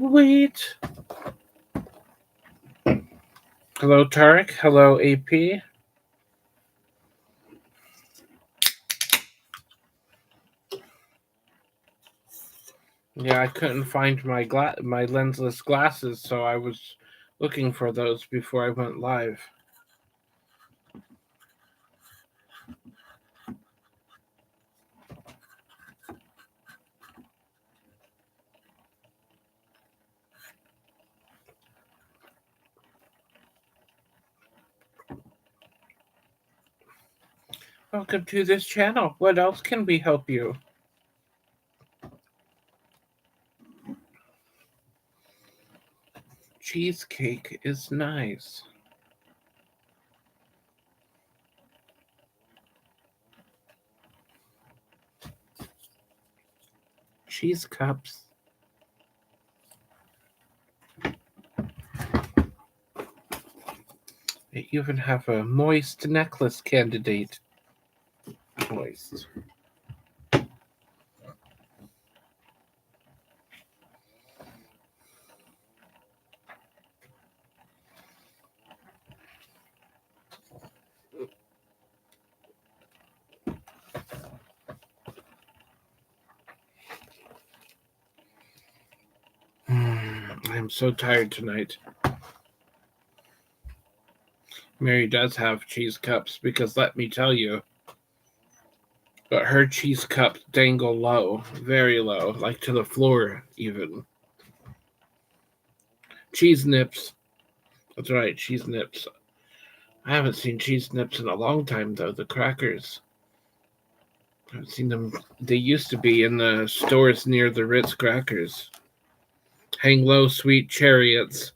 Wait. Hello, Tarek. Hello, AP. Yeah, I couldn't find my lensless glasses, so I was looking for those before I went live. Welcome to this channel. What else can we help you? Cheesecake is nice. Cheese cups. They even have a moist necklace candidate. Moist. I'm so tired tonight. Mary does have cheese cups because let me tell you, but her cheese cups dangle low, very low, like to the floor even. Cheese nips. That's right, cheese nips. I haven't seen cheese nips in a long time though. The crackers. I haven't seen them. They used to be in the stores near the Ritz crackers. Hang low, sweet chariots.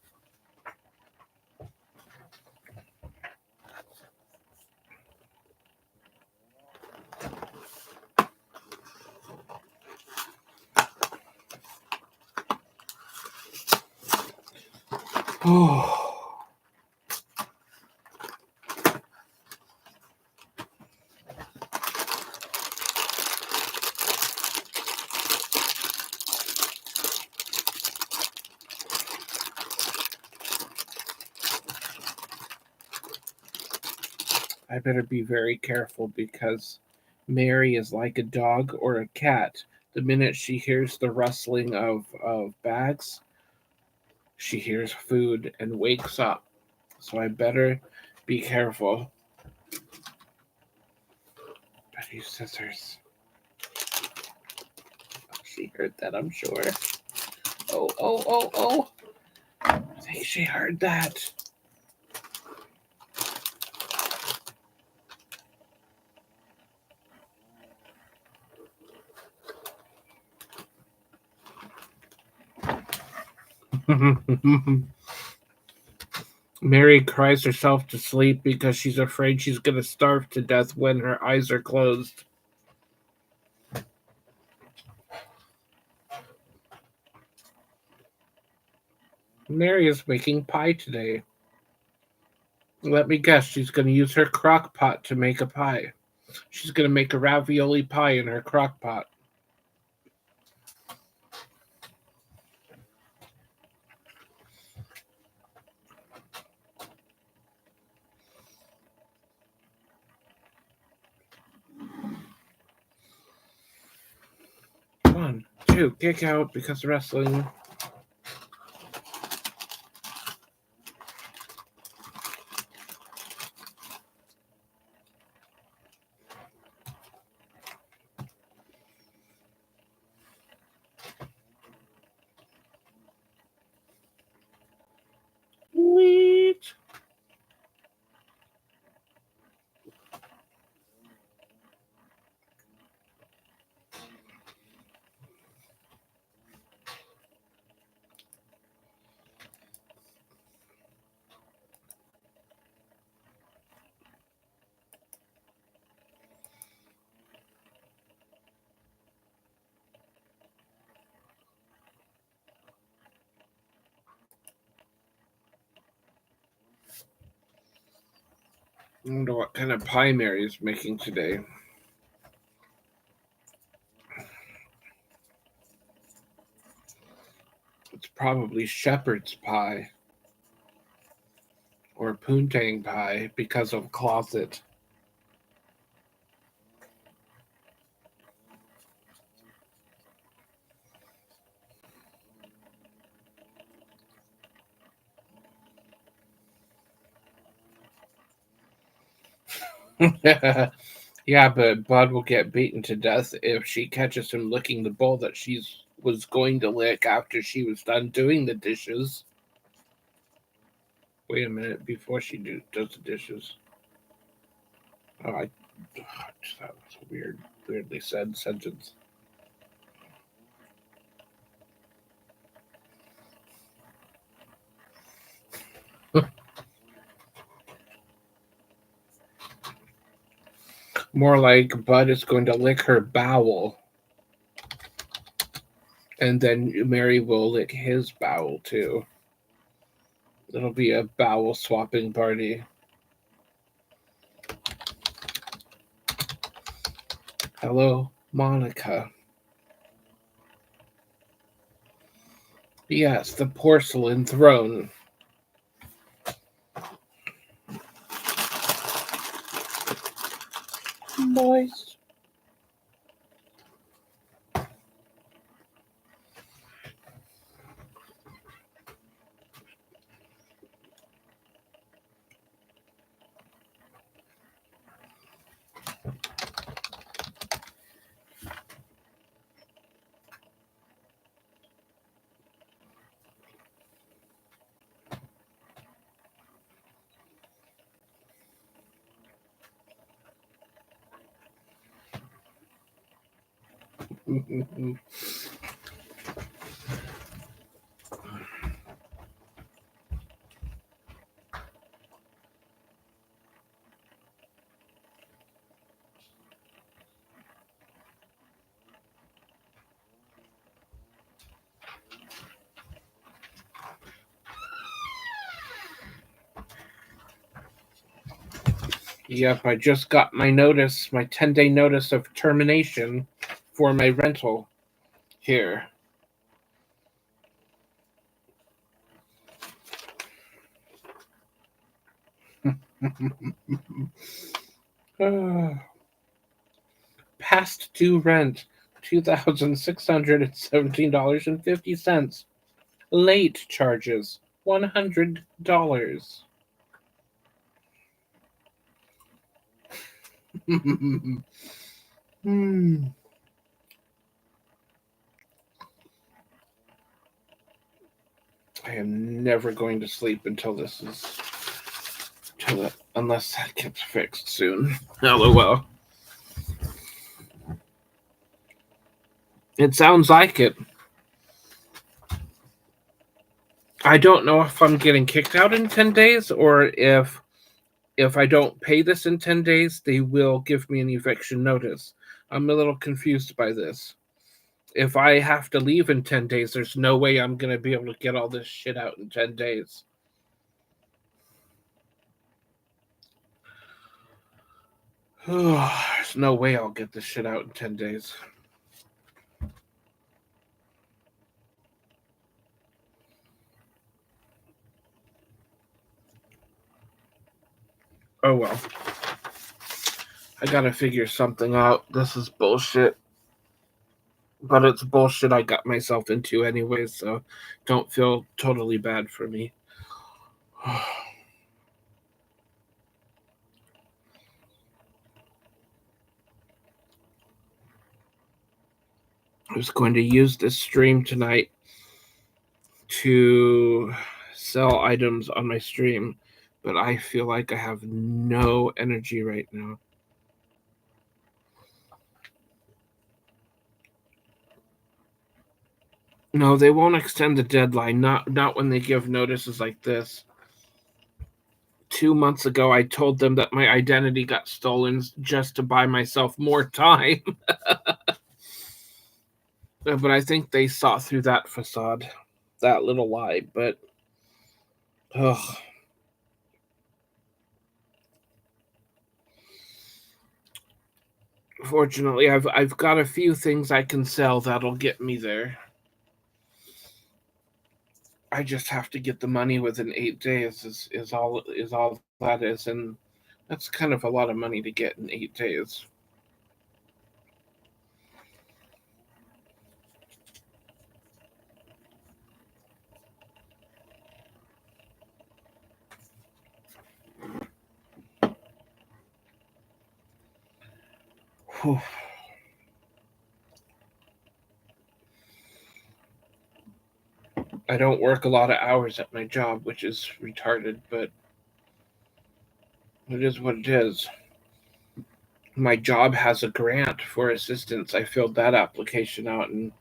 Oh. I better be very careful because Mary is like a dog or a cat. The minute she hears the rustling of bags, she hears food and wakes up. So I better be careful. Better use scissors. She heard that, I'm sure. Oh, oh, oh, oh. I think she heard that. Mary cries herself to sleep because she's afraid she's going to starve to death when her eyes are closed. Mary is making pie today. Let me guess, she's going to use her crock pot to make a pie. She's going to make a ravioli pie in her crock pot. One, two, kick out because of wrestling. Sweet. I wonder what kind of pie Mary is making today. It's probably shepherd's pie or poontang pie because of closet. Yeah, but Bud will get beaten to death if she catches him licking the bowl that she was going to lick after she was done doing the dishes. Wait a minute, before she does the dishes. Oh, that was a weirdly said sentence. More like Bud is going to lick her bowel, and then Mary will lick his bowel too. It'll be a bowel swapping party. Hello, Monica. Yes, the porcelain throne. Moist. Yep, I just got my notice, my 10-day notice of termination for my rental here. Past due rent, $2,617.50. Late charges, $100. Hmm. I am never going to sleep unless that gets fixed soon. LOL. It sounds like it. I don't know if I'm getting kicked out in 10 days or if I don't pay this in 10 days, they will give me an eviction notice. I'm a little confused by this. If I have to leave in 10 days, there's no way I'm going to be able to get all this shit out in 10 days. There's no way I'll get this shit out in 10 days. Oh well. I gotta figure something out. This is bullshit. But it's bullshit I got myself into anyways, so don't feel totally bad for me. I was going to use this stream tonight to sell items on my stream, but I feel like I have no energy right now. No, they won't extend the deadline. Not when they give notices like this. 2 months ago, I told them that my identity got stolen just to buy myself more time. But I think they saw through that facade, that little lie. But, ugh. Fortunately, I've got a few things I can sell that'll get me there. I just have to get the money within 8 days. Is all that is, and that's kind of a lot of money to get in 8 days. Whew. I don't work a lot of hours at my job, which is retarded, but it is what it is. My job has a grant for assistance. I filled that application out, and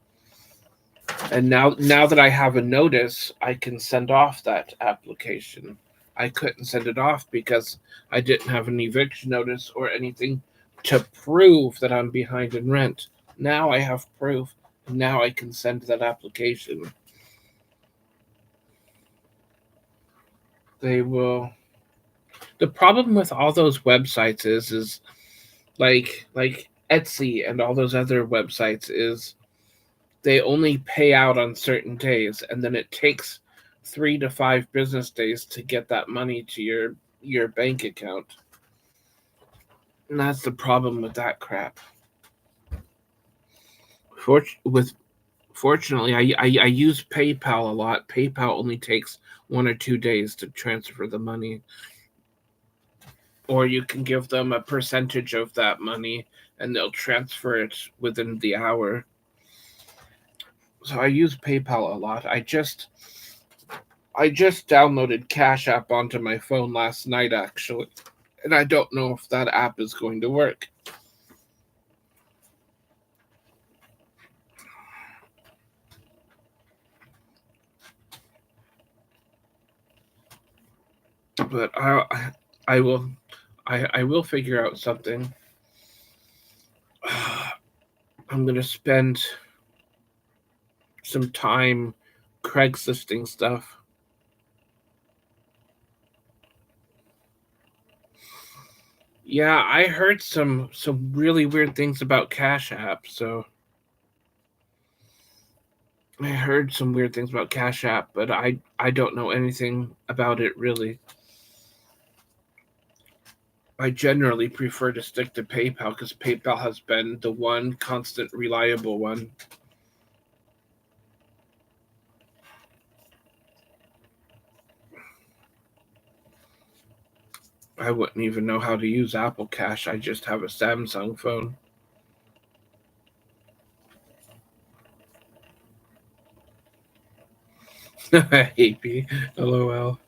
now that I have a notice, I can send off that application. I couldn't send it off because I didn't have an eviction notice or anything to prove that I'm behind in rent. Now I have proof, and now I can send that application. They will. The problem with all those websites is like Etsy and all those other websites is they only pay out on certain days, and then it takes 3 to 5 business days to get that money to your bank account. And that's the problem with that crap. With Fortunately, I use PayPal a lot. PayPal only takes 1 or 2 days to transfer the money, or you can give them a percentage of that money, and they'll transfer it within the hour. So I use PayPal a lot. I just downloaded Cash App onto my phone last night, actually, and I don't know if that app is going to work. But I will I will figure out something. I'm gonna spend some time Craigslisting stuff. Yeah, I heard some really weird things about Cash App. So I heard some weird things about Cash App, but I don't know anything about it really. I generally prefer to stick to PayPal because PayPal has been the one constant, reliable one. I wouldn't even know how to use Apple Cash. I just have a Samsung phone. AP, LOL.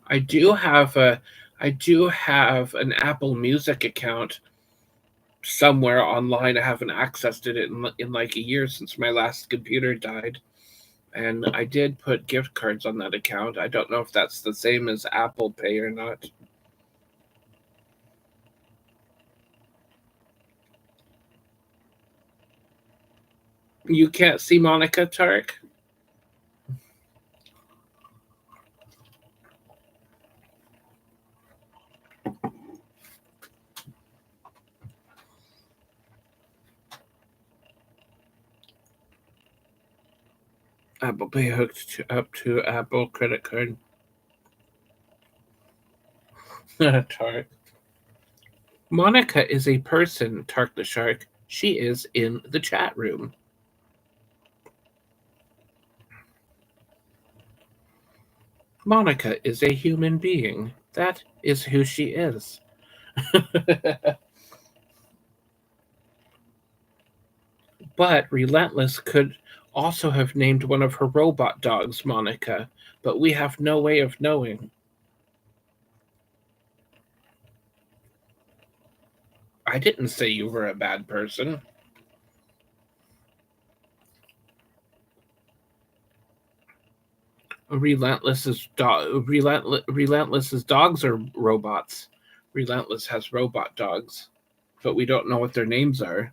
I do have an Apple Music account somewhere online. I haven't accessed it in like a year since my last computer died. And I did put gift cards on that account. I don't know if that's the same as Apple Pay or not. You can't see Monica, Tarek? Apple Pay up to Apple credit card. Tark. Monica is a person, Tark the Shark. She is in the chat room. Monica is a human being. That is who she is. But Relentless could also have named one of her robot dogs Monica, but we have no way of knowing. I didn't say you were a bad person. Relentless's dogs are robots. Relentless has robot dogs, but we don't know what their names are.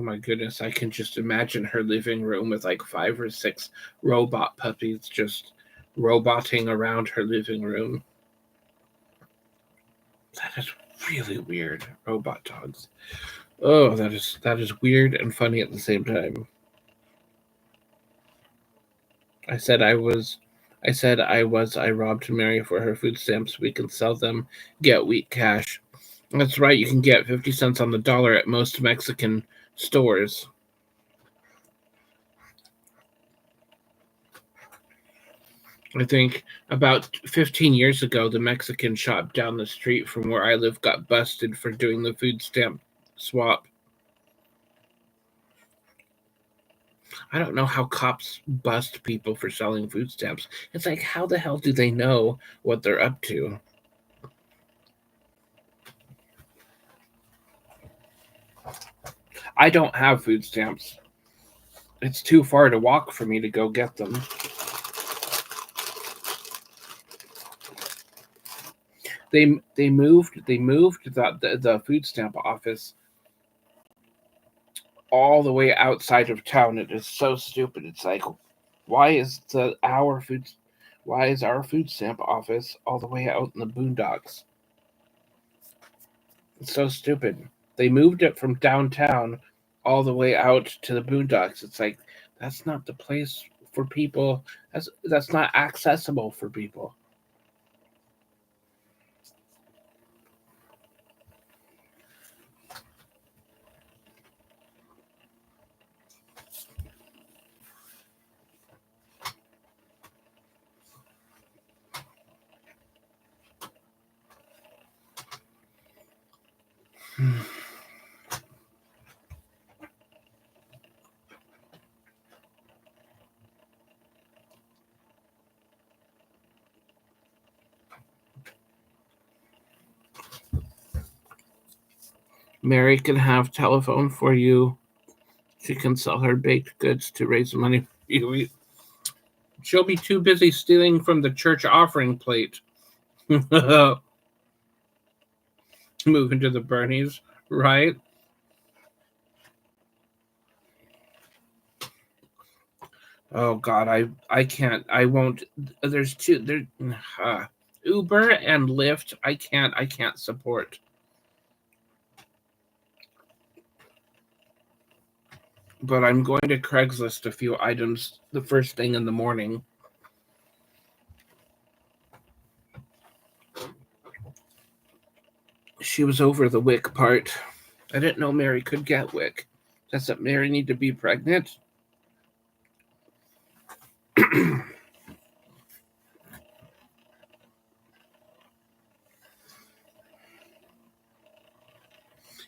Oh my goodness, I can just imagine her living room with like 5 or 6 robot puppies just roboting around her living room. That is really weird. Robot dogs. Oh, that is weird and funny at the same time. I said I was I robbed Mary for her food stamps. We can sell them, get weak cash. That's right, you can get 50 cents on the dollar at most Mexican stores. I think about 15 years ago, the Mexican shop down the street from where I live got busted for doing the food stamp swap. I don't know how cops bust people for selling food stamps. It's like, how the hell do they know what they're up to? I don't have food stamps. It's too far to walk for me to go get them. They moved the food stamp office all the way outside of town. It is so stupid. It's like, why is our food stamp office all the way out in the boondocks? It's so stupid. They moved it from downtown all the way out to the boondocks. It's like, that's not the place for people. That's not accessible for people. Mary can have telephone for you. She can sell her baked goods to raise money for you. She'll be too busy stealing from the church offering plate. Move into the Bernies, right? Oh God, I can't. I won't. There's two. Uber and Lyft. I can't support. But I'm going to Craigslist a few items the first thing in the morning. She was over the WIC part. I didn't know Mary could get WIC. Does that Mary need to be pregnant?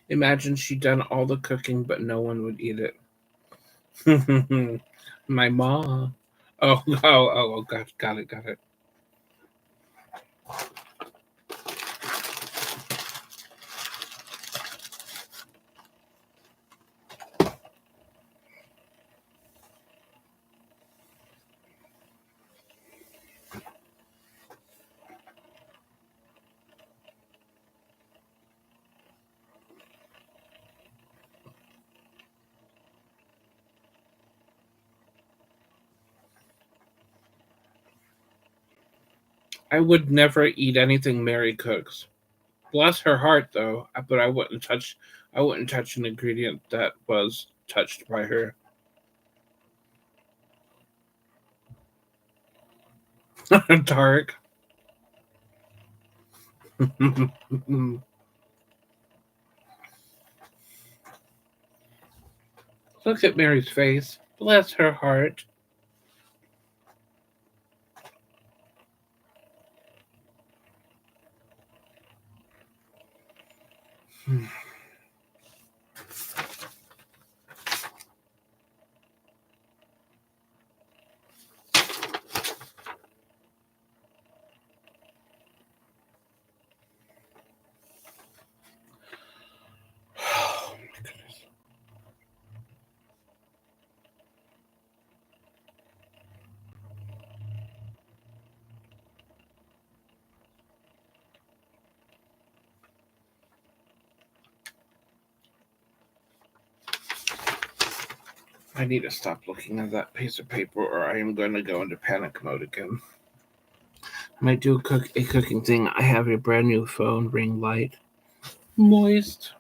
Imagine she'd done all the cooking, but no one would eat it. My mom. Oh, got it. I would never eat anything Mary cooks. Bless her heart, though. But I wouldn't touch. I wouldn't touch an ingredient that was touched by her. Dark. Look at Mary's face. Bless her heart. Oh my goodness. I need to stop looking at that piece of paper or I am going to go into panic mode again. I might do a cooking thing. I have a brand new phone ring light. Moist.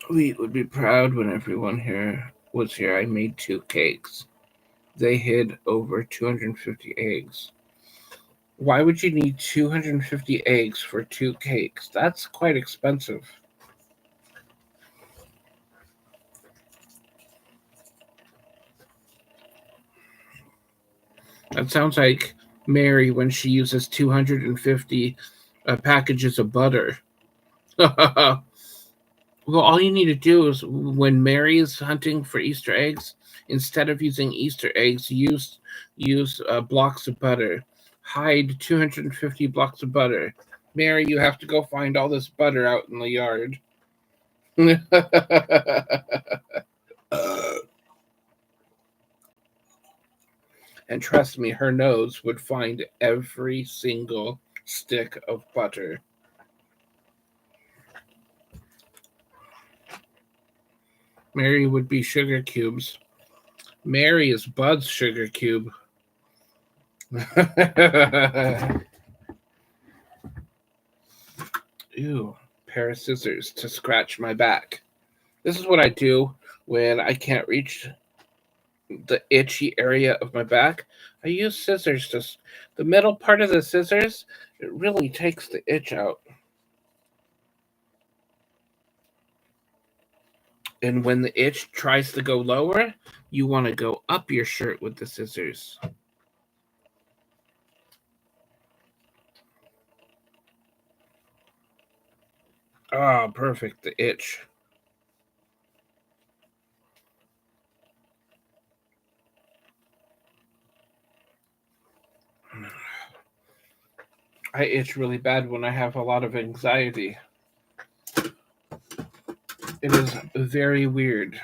We would be proud when everyone here was here. I made 2 cakes. They hid over 250 eggs. Why would you need 250 eggs for 2 cakes? That's quite expensive. That sounds like Mary when she uses 250 packages of butter. Well, all you need to do is when Mary is hunting for Easter eggs, instead of using Easter eggs, use blocks of butter. Hide 250 blocks of butter. Mary, you have to go find all this butter out in the yard. And trust me, her nose would find every single stick of butter. Mary would be sugar cubes. Mary is Bud's sugar cube. Ew, pair of scissors to scratch my back. This is what I do when I can't reach the itchy area of my back. I use scissors. Just the middle part of the scissors, it really takes the itch out. And when the itch tries to go lower, you want to go up your shirt with the scissors. Ah, perfect. The itch. I itch really bad when I have a lot of anxiety. It is very weird.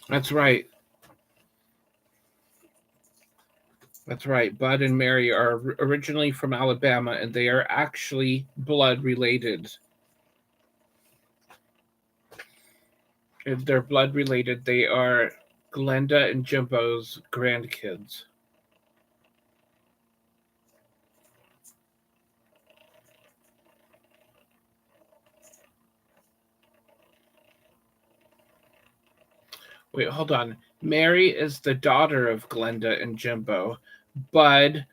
That's right. That's right. Bud and Mary are originally from Alabama, and they are actually blood related. If they're blood related, they are Glenda and Jimbo's grandkids. Wait, hold on. Mary is the daughter of Glenda and Jimbo. Bud,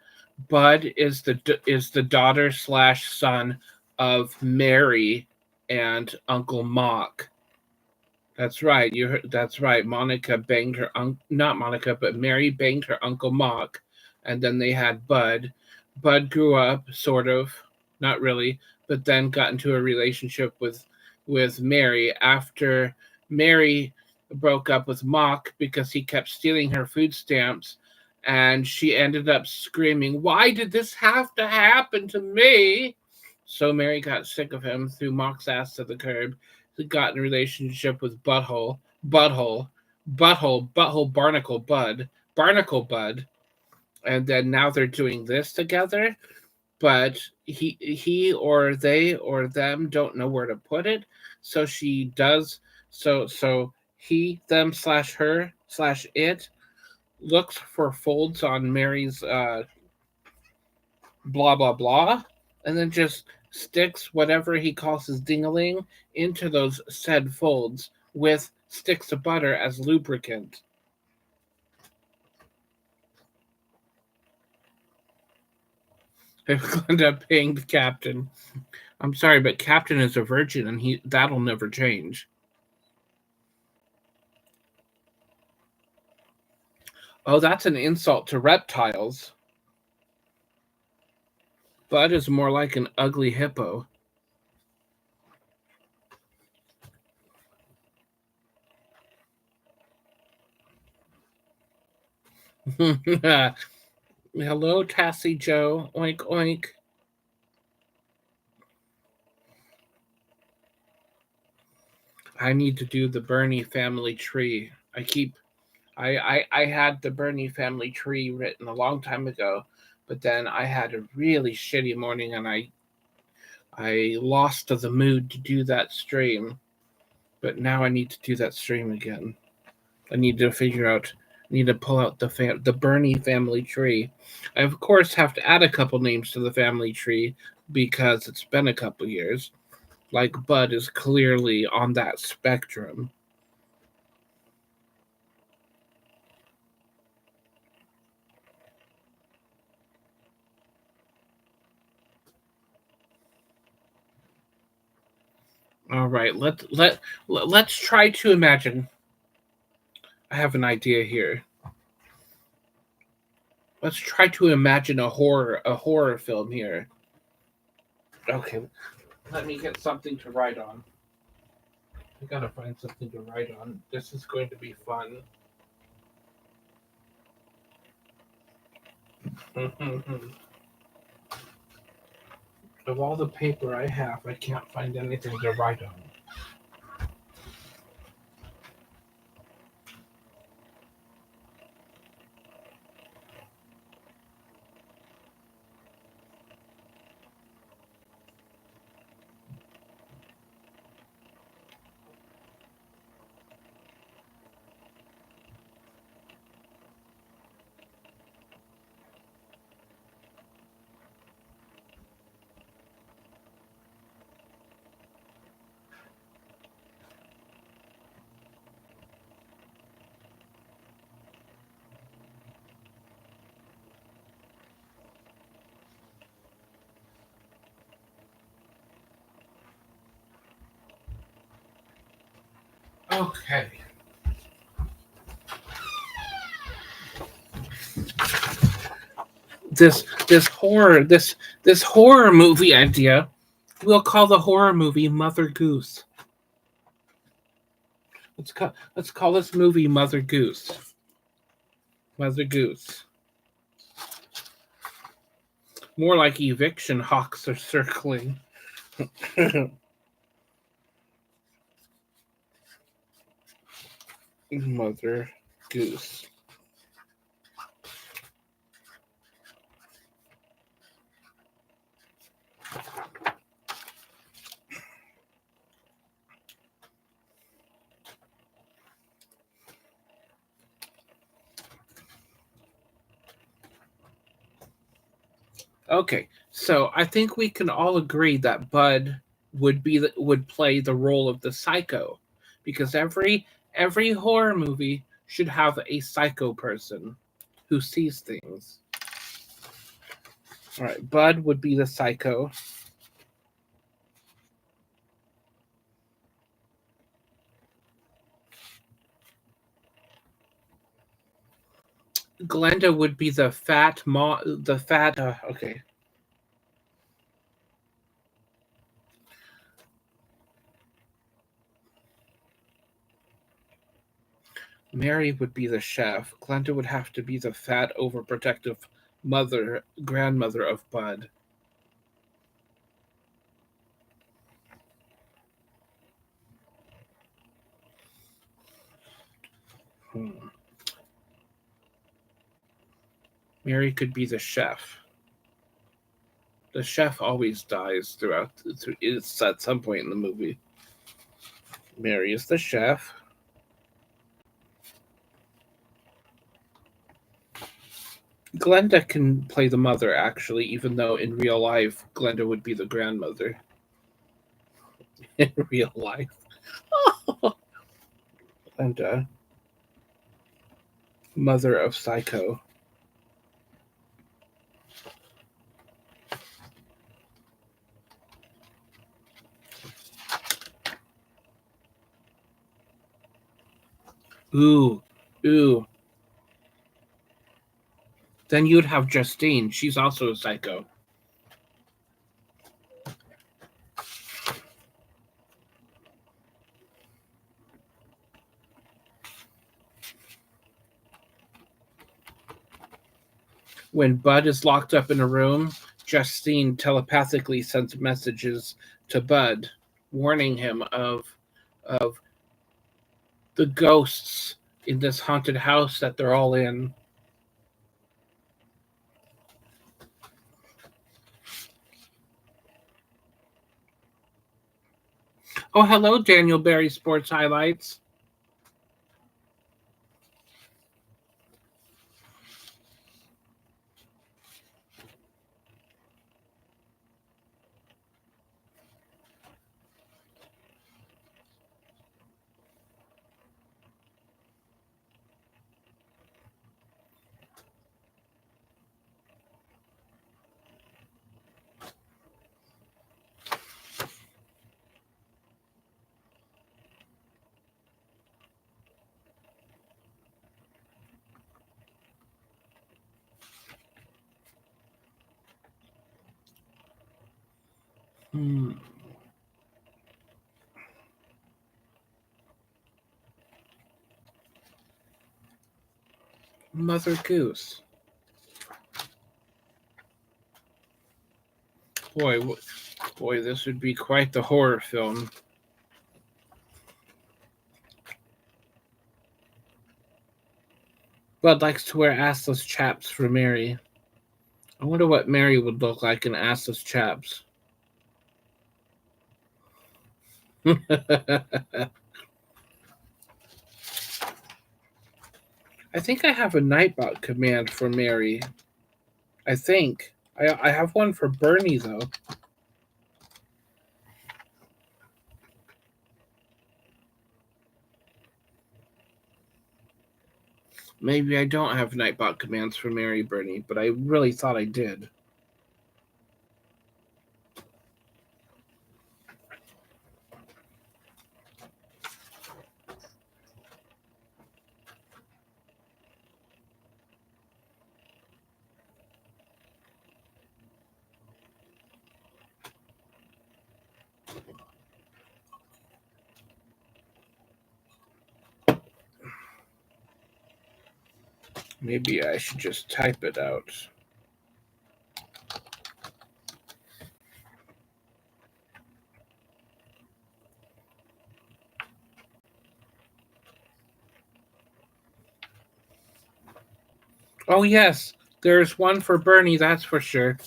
Bud is the daughter slash son of Mary and Uncle Mock. That's right. You heard, that's right. Monica banged her not Monica, but Mary banged her Uncle Mock, and then they had Bud. Bud grew up, sort of, not really, but then got into a relationship with Mary after Mary broke up with Mock because he kept stealing her food stamps, and she ended up screaming, "Why did this have to happen to me?" So Mary got sick of him, threw Mock's ass to the curb, got in a relationship with Barnacle Bud, and then now they're doing this together. But he or they or them don't know where to put it, so she does. So he, them slash her slash it looks for folds on Mary's blah blah blah, and then just sticks whatever he calls his dingaling into those said folds with sticks of butter as lubricant. Glenda paying the captain. I'm sorry, but Captain is a virgin, and that'll never change. Oh, that's an insult to reptiles. Bud is more like an ugly hippo. Hello, Tassie Joe. Oink, oink. I need to do the Bernie family tree. I had the Bernie family tree written a long time ago, but then I had a really shitty morning and I lost the mood to do that stream. But now I need to do that stream again. I need to pull out the Bernie family tree. I of course have to add a couple names to the family tree because it's been a couple years. Like Bud is clearly on that spectrum. All right, let's try to imagine. I have an idea here. Let's try to imagine a horror film here. Okay, let me get something to write on. I gotta find something to write on. This is going to be fun. Of all the paper I have, I can't find anything to write on. Okay. This horror movie idea, we'll call the horror movie Mother Goose. Let's call this movie Mother Goose. Mother Goose. More like eviction hawks are circling. Mother Goose. Okay, so I think we can all agree that Bud would play the role of the psycho, because every horror movie should have a psycho person who sees things. All right, Bud would be the psycho. Glenda would be the fat okay. Mary would be the chef. Glenda would have to be the fat, overprotective grandmother of Bud. Mary could be the chef. The chef always dies it's at some point in the movie. Mary is the chef. Glenda can play the mother, actually, even though in real life, Glenda would be the grandmother. In real life. Glenda, mother of Psycho. Ooh, ooh. Then you'd have Justine. She's also a psycho. When Bud is locked up in a room, Justine telepathically sends messages to Bud, warning him of the ghosts in this haunted house that they're all in. Oh, hello, Daniel Berry Sports Highlights. Mother Goose. Boy, this would be quite the horror film. Bud likes to wear assless chaps for Mary. I wonder what Mary would look like in assless chaps. I think I have a Nightbot command for Mary. I think. I have one for Bernie, though. Maybe I don't have Nightbot commands for Mary, Bernie, but I really thought I did. Maybe I should just type it out. Oh, yes, there's one for Bernie, that's for sure.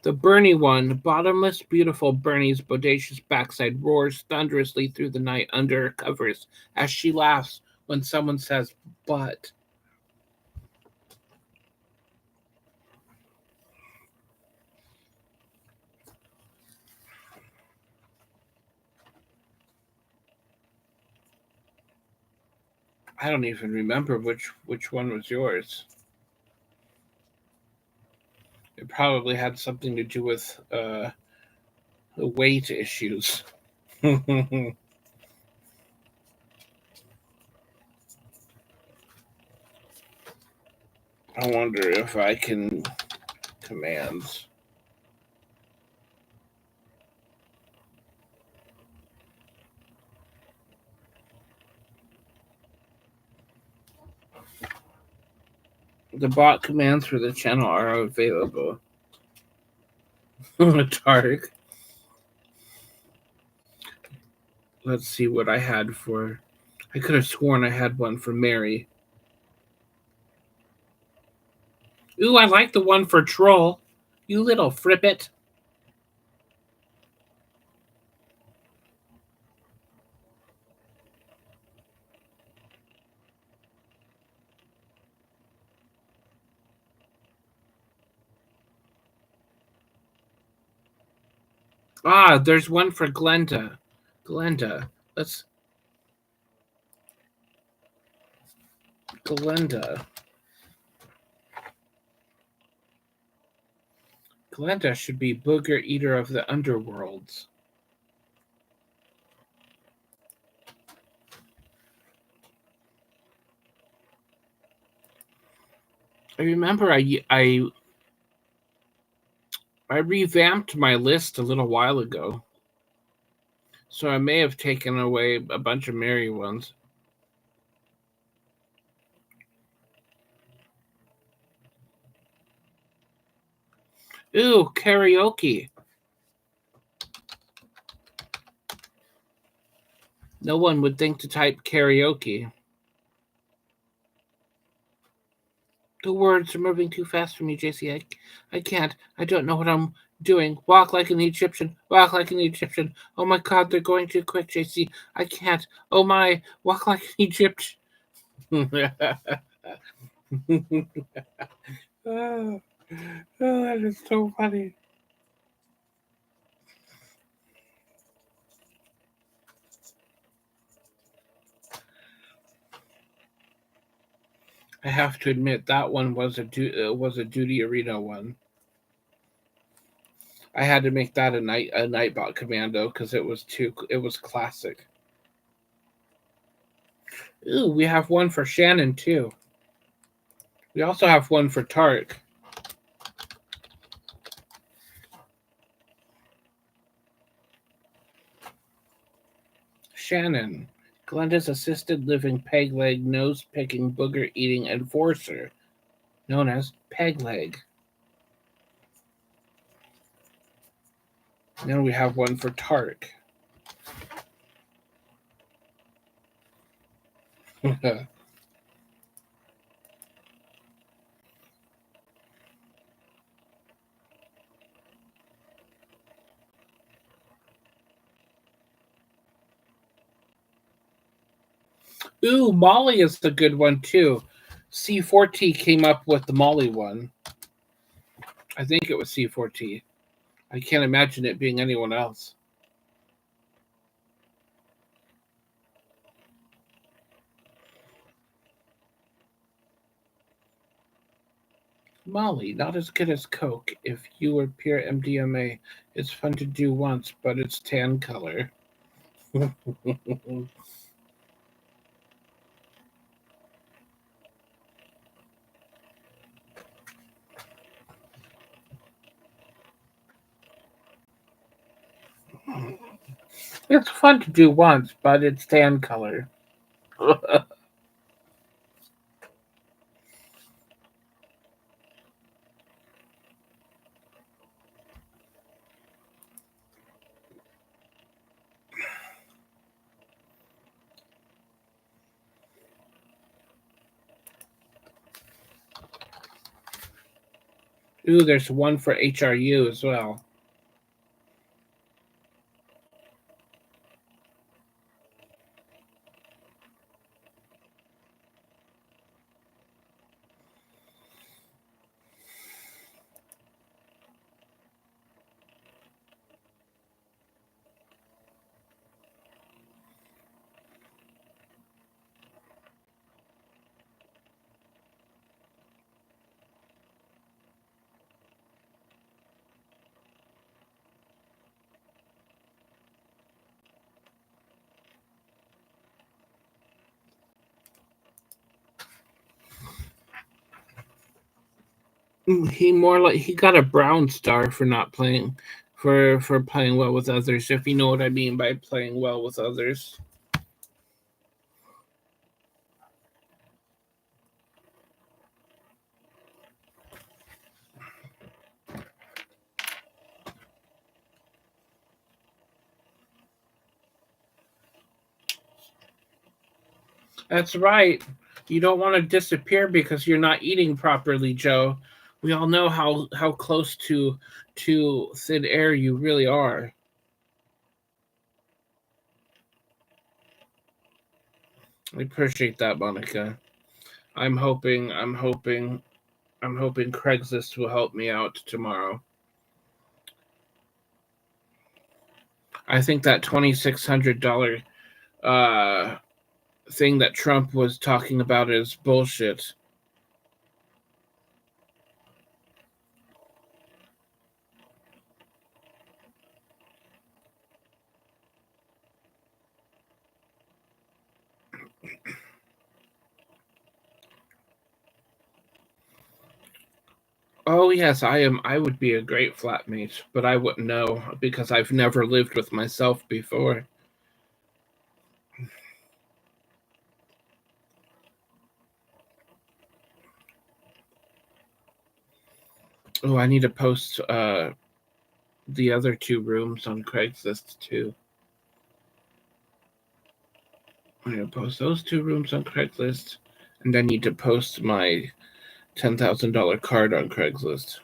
The Bernie one, bottomless, beautiful Bernie's bodacious backside roars thunderously through the night under her covers as she laughs when someone says, "But." I don't even remember which one was yours. It probably had something to do with the weight issues. I wonder if I can commands. The bot commands for the channel are available. Dark. Let's see what I had for. I could have sworn I had one for Mary. Ooh, I like the one for Troll. You little frippet. Ah, there's one for Glenda. Glenda. Let's. Glenda. Glenda should be Booger Eater of the Underworlds. I remember I revamped my list a little while ago. So I may have taken away a bunch of merry ones. Ooh, karaoke. No one would think to type karaoke. The words are moving too fast for me, JC. I can't. I don't know what I'm doing. Walk like an Egyptian. Walk like an Egyptian. Oh my God, they're going too quick, JC. I can't. Oh my, walk like an Egyptian. Oh, that is so funny. I have to admit that one was a Duty Arena one. I had to make that a Nightbot commando because it was classic. Ooh, we have one for Shannon too. We also have one for Tark. Shannon, Glenda's assisted living peg leg nose picking booger eating enforcer, known as Peg Leg. Then we have one for Tark. Ooh, Molly is the good one too. C4T came up with the Molly one. I think it was C4T. I can't imagine it being anyone else. Molly, not as good as Coke. If you were pure MDMA, it's fun to do once, but it's tan color. It's fun to do once, but it's tan color. Ooh, there's one for HRU as well. He got a brown star for not playing for playing well with others, if you know what I mean by playing well with others. That's right. You don't want to disappear because you're not eating properly, Joe. We all know how close to thin air you really are. I appreciate that, Monica. I'm hoping Craigslist will help me out tomorrow. I think that $2,600 uh thing that Trump was talking about is bullshit. Oh yes, I am. I would be a great flatmate, but I wouldn't know because I've never lived with myself before. Oh, I need to post the other 2 rooms on Craigslist too. I'm gonna post those 2 rooms on Craigslist, and I need to post my $10,000 card on Craigslist.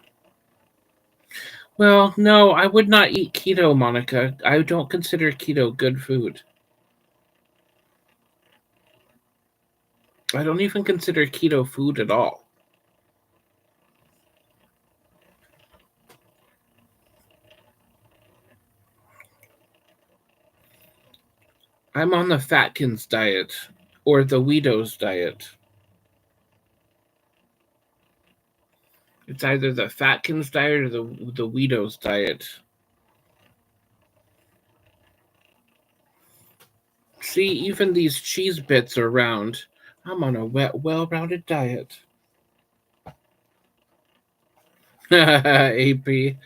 Well, no, I would not eat keto, Monica. I don't consider keto good food. I don't even consider keto food at all. I'm on the Fatkins diet or the Weedos diet. It's either the Fatkins diet or the Weedos diet. See, even these cheese bits are round. I'm on a well-rounded diet. AP.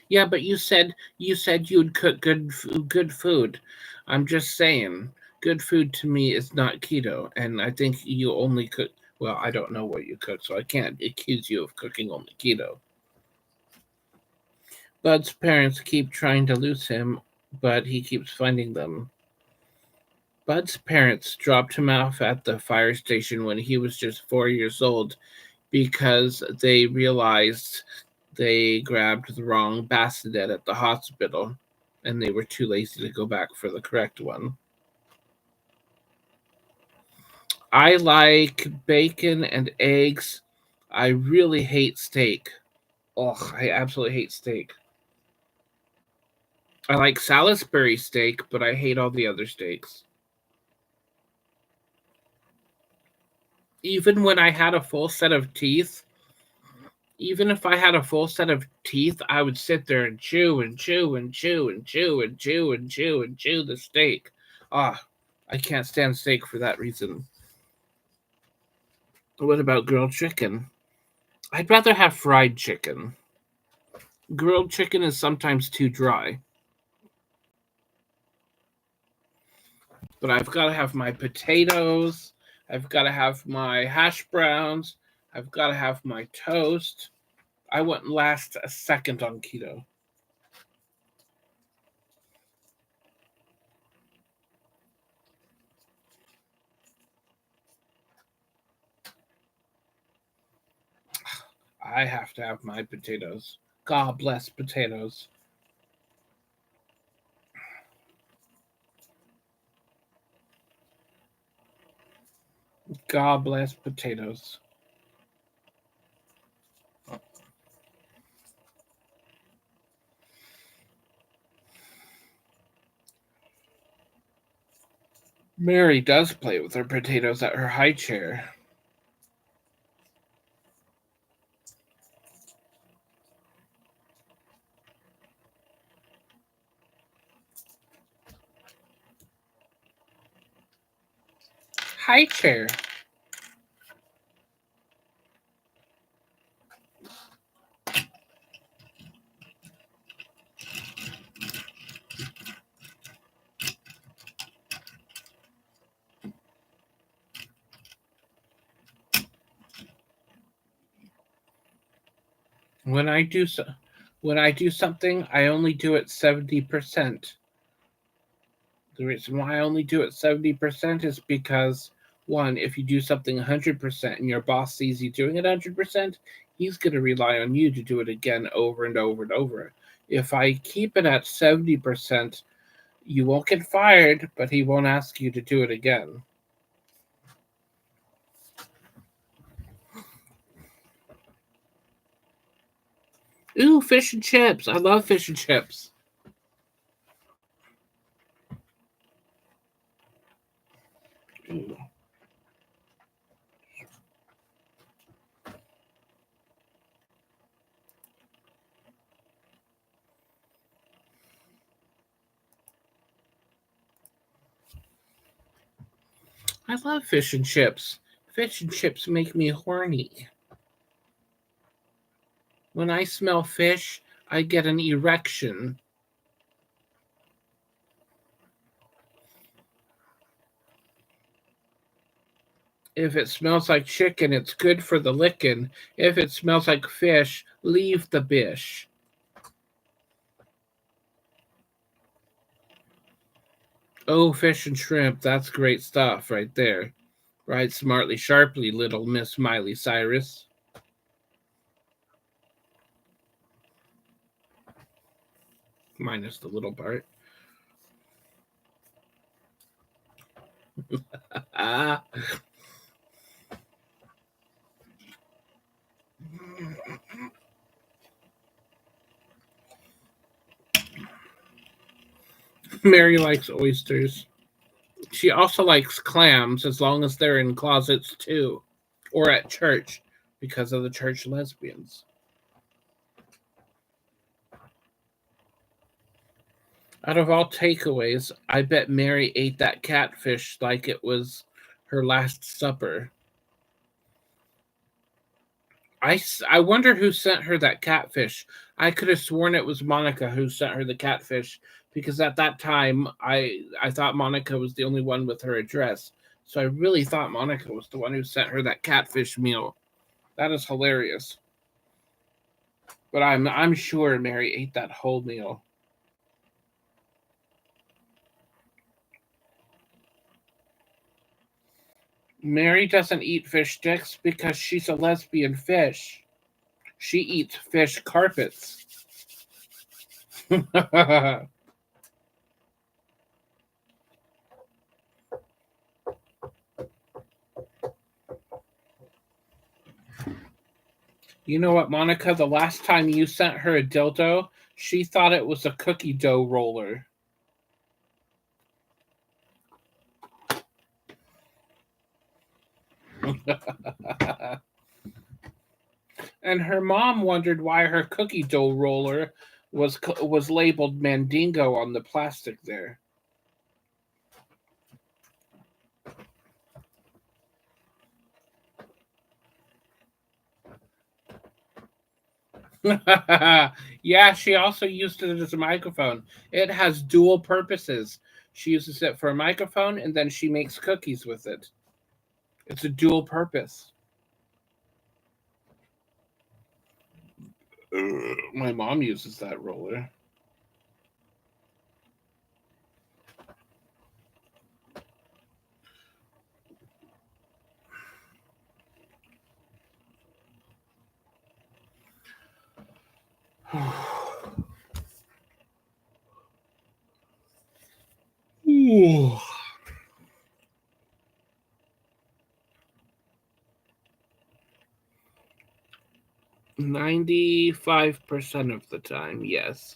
Yeah, but you said you'd cook good food. I'm just saying, good food to me is not keto, and I think you only cook. Well, I don't know what you cook, so I can't accuse you of cooking only keto. Bud's parents keep trying to lose him, but he keeps finding them. Bud's parents dropped him off at the fire station when he was just 4 years old because they realized they grabbed the wrong bassinet at the hospital and they were too lazy to go back for the correct one. I like bacon and eggs. I really hate steak. Oh, I absolutely hate steak. I like Salisbury steak, but I hate all the other steaks. Even when I had a full set of teeth, even if I had a full set of teeth, I would sit there and chew and chew and chew and chew and chew and chew and chew the steak. Ah, I can't stand steak for that reason. What about grilled chicken? I'd rather have fried chicken. Grilled chicken is sometimes too dry. But I've got to have my potatoes. I've got to have my hash browns. I've got to have my toast. I wouldn't last a second on keto. I have to have my potatoes. God bless potatoes. God bless potatoes. Mary does play with her potatoes at her high chair. High chair. When I do when I do something, I only do it 70%. The reason why I only do it 70% is because, one, if you do something 100% and your boss sees you doing it 100%, he's going to rely on you to do it again over and over and over. If I keep it at 70%, you won't get fired, but he won't ask you to do it again. Ooh, fish and chips. I love fish and chips. Ooh. I love fish and chips. Fish and chips make me horny. When I smell fish, I get an erection. If it smells like chicken, it's good for the licking. If it smells like fish, leave the bish. Oh, fish and shrimp, that's great stuff right there. Right smartly, sharply, little Miss Miley Cyrus. Minus the little part. Ah. Mary likes oysters. She also likes clams as long as they're in closets too, or at church because of the church lesbians. Out of all takeaways, I bet Mary ate that catfish like it was her last supper. I wonder who sent her that catfish. I could have sworn it was Monica who sent her the catfish because at that time I thought Monica was the only one with her address. So I really thought Monica was the one who sent her that catfish meal. That is hilarious. But I'm sure Mary ate that whole meal. Mary doesn't eat fish sticks because she's a lesbian fish. She eats fish carpets. You know what, Monica? The last time you sent her a dildo, she thought it was a cookie dough roller. And her mom wondered why her cookie dough roller was labeled Mandingo on the plastic there. Yeah, she also used it as a microphone. It has dual purposes. She uses it for a microphone and then she makes cookies with it. It's a dual purpose. My mom uses that roller. Ooh. 95% of the time, yes.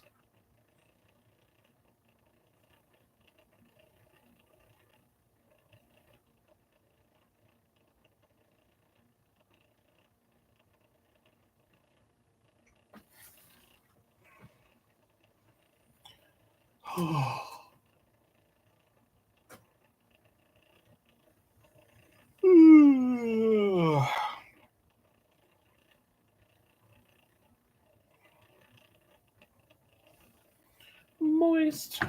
Moist.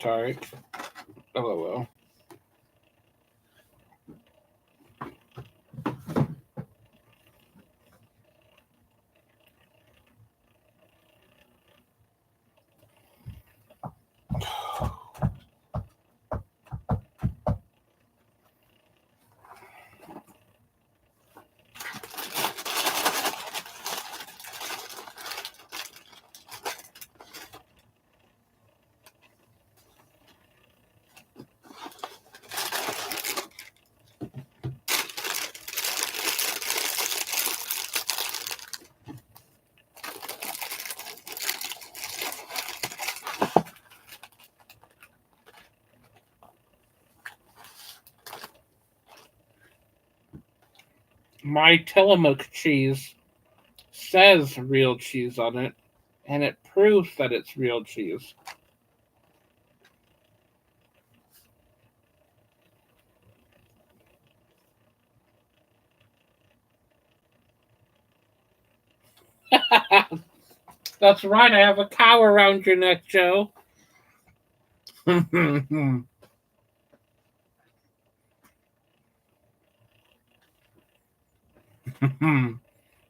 Sorry. LOL. My Tillamook cheese says real cheese on it, and it proves that it's real cheese. That's right, I have a cow around your neck, Joe.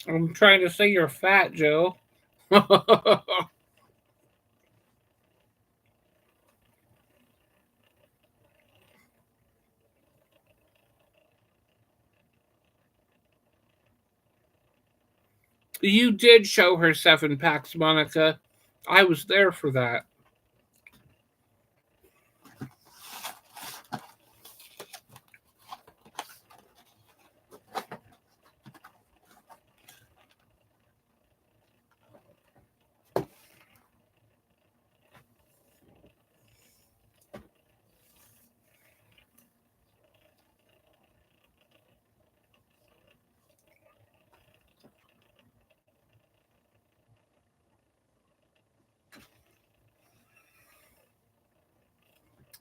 I'm trying to say you're fat, Joe. You did show her 7 packs, Monica. I was there for that.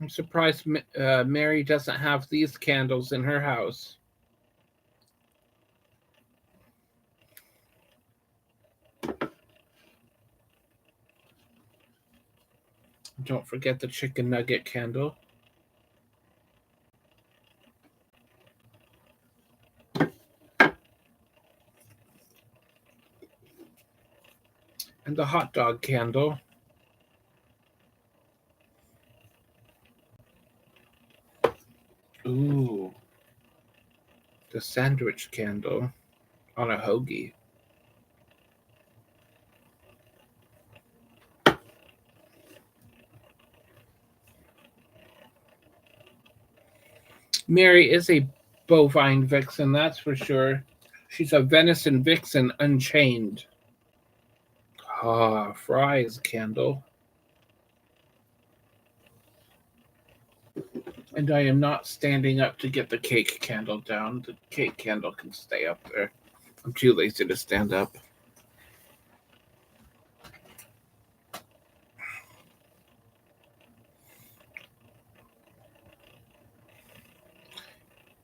I'm surprised Mary doesn't have these candles in her house. Don't forget the chicken nugget candle. And the hot dog candle. Ooh. The sandwich candle on a hoagie. Mary is a bovine vixen, that's for sure. She's a venison vixen unchained. Ah, Fry's candle. And I am not standing up to get the cake candle down. The cake candle can stay up there. I'm too lazy to stand up.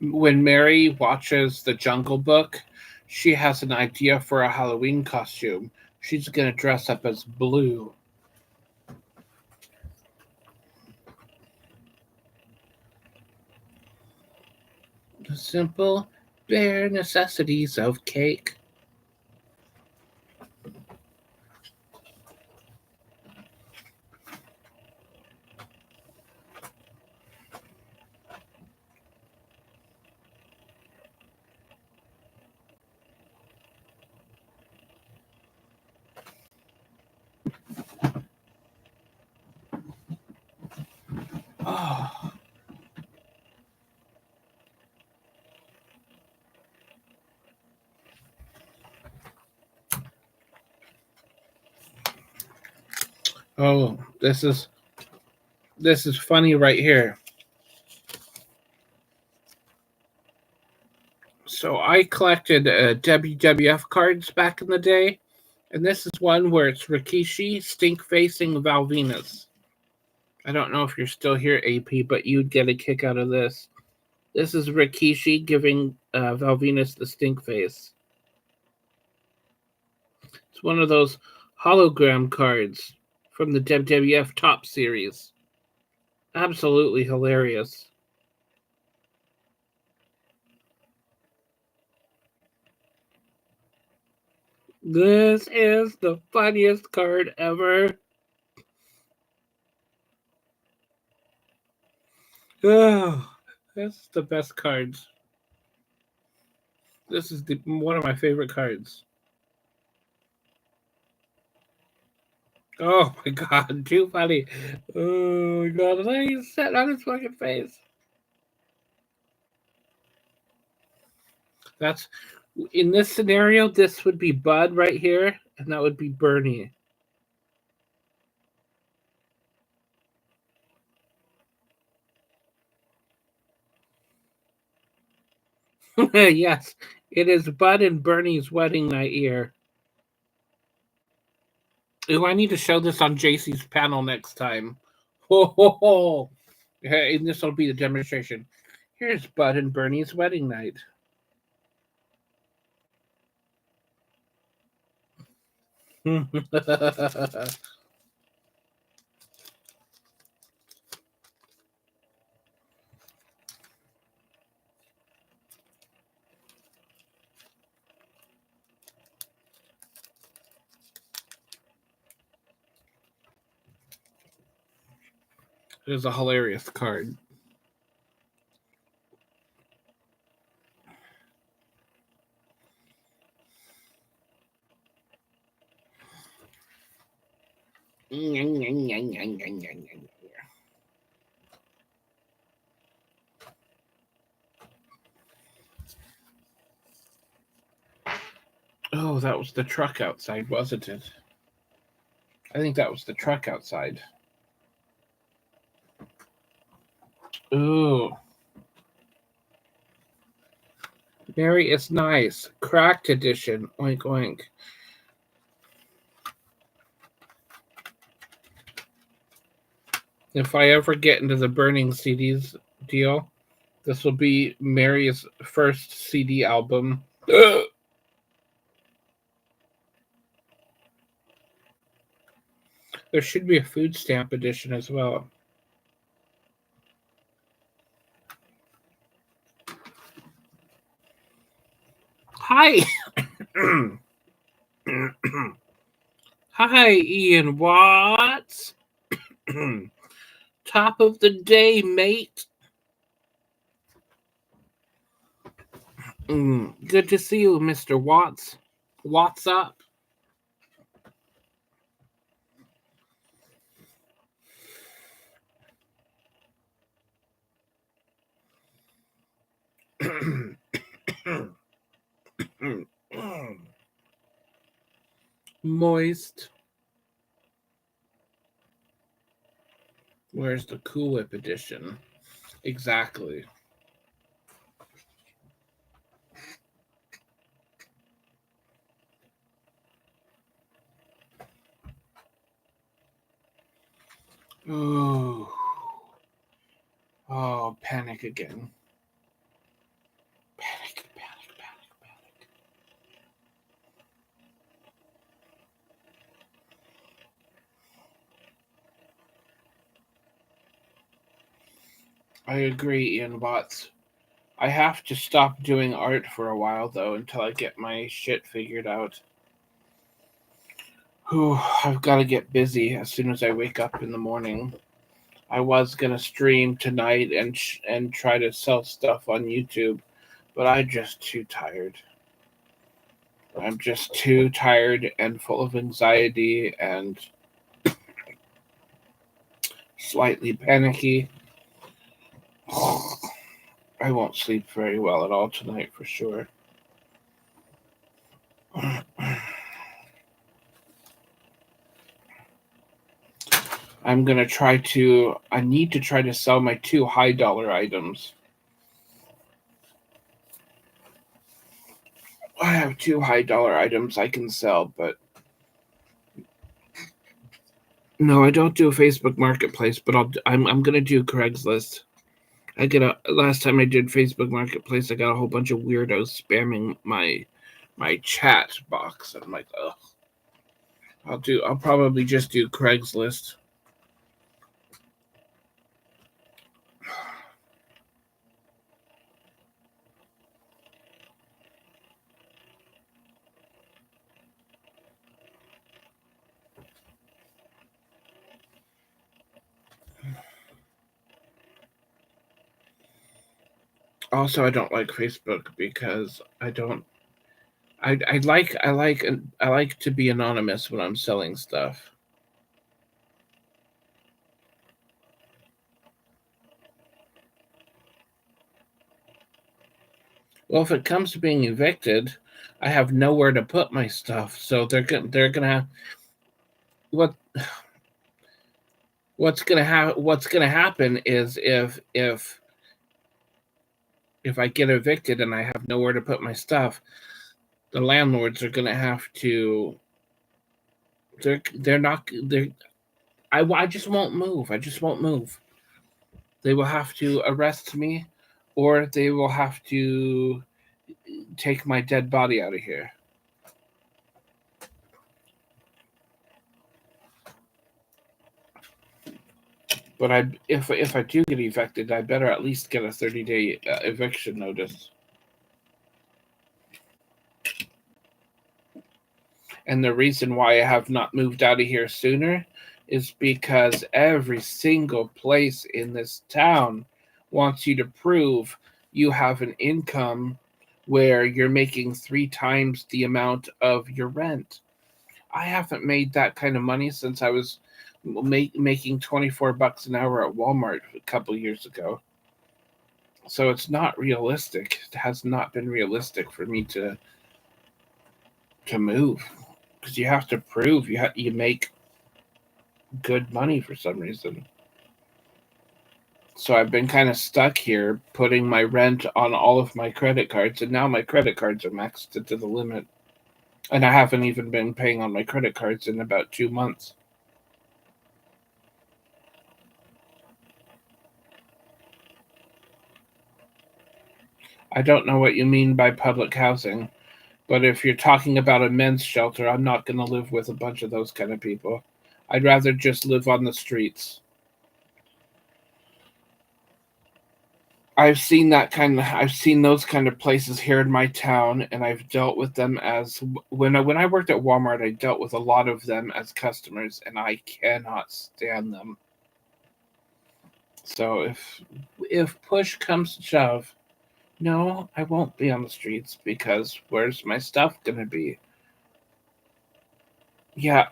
When Mary watches The Jungle Book, she has an idea for a Halloween costume. She's going to dress up as Blue. The simple, bare necessities of cake. Oh. Oh, this is funny right here. So I collected WWF cards back in the day, and this is one where it's Rikishi stink facing Val Venus. I don't know if you're still here, AP, but you'd get a kick out of this. This is Rikishi giving Val Venus the stink face. It's one of those hologram cards from the WWF Top Series. Absolutely hilarious. This is the funniest card ever. Oh, this is the best cards. This is one of my favorite cards. Oh my god, too funny. Oh my god, look at he's sitting on his fucking face. That's in this scenario, this would be Bud right here, and that would be Bernie. Yes, it is Bud and Bernie's wedding night here. Ooh, I need to show this on JC's panel next time. Ho ho ho! And this will be the demonstration. Here's Bud and Bernie's wedding night. It is a hilarious card. Oh, that was the truck outside, wasn't it? I think that was the truck outside. Ooh. Mary is nice. Cracked edition. Oink oink. If I ever get into the burning CDs deal, this will be Mary's first CD album. Ugh. There should be a food stamp edition as well. Hi. Hi, Ian Watts. Top of the day, mate. Good to see you, Mr. Watts. What's up? Moist. Where's the Cool Whip edition? Exactly. Oh. Oh, panic again. Panic, panic, panic, panic. I agree, Ian Watts. I have to stop doing art for a while, though, until I get my shit figured out. Whew, I've got to get busy as soon as I wake up in the morning. I was gonna stream tonight and try to sell stuff on YouTube, but I'm just too tired. I'm just too tired and full of anxiety and slightly panicky. I won't sleep very well at all tonight for sure. I need to try to sell my 2 high dollar items. I have 2 high dollar items I can sell, but no, I don't do a Facebook Marketplace, but I'm gonna do Craigslist. Last time I did Facebook Marketplace, I got a whole bunch of weirdos spamming my chat box, and I'm like, ugh, I'll probably just do Craigslist. Also, I don't like Facebook because I don't. I like to be anonymous when I'm selling stuff. Well, if it comes to being evicted, I have nowhere to put my stuff, so they're gonna have what what's gonna happen is if I get evicted and I have nowhere to put my stuff, the landlords are gonna have to. They're not they're I just won't move. I just won't move. They will have to arrest me, or they will have to take my dead body out of here. But if I do get evicted, I better at least get a 30-day eviction notice. And the reason why I have not moved out of here sooner is because every single place in this town wants you to prove you have an income where you're making 3 times the amount of your rent. I haven't made that kind of money since I was making $24 an hour at Walmart a couple years ago. So it's not realistic. It has not been realistic for me to move, because you have to prove you make good money for some reason. So I've been kind of stuck here putting my rent on all of my credit cards, and now my credit cards are maxed to the limit. And I haven't even been paying on my credit cards in about 2 months. I don't know what you mean by public housing, but if you're talking about a men's shelter, I'm not going to live with a bunch of those kind of people. I'd rather just live on the streets. I've seen those kind of places here in my town, and I've dealt with them as when I worked at Walmart, I dealt with a lot of them as customers, and I cannot stand them. So if push comes to shove, no, I won't be on the streets, because where's my stuff gonna be? Yeah,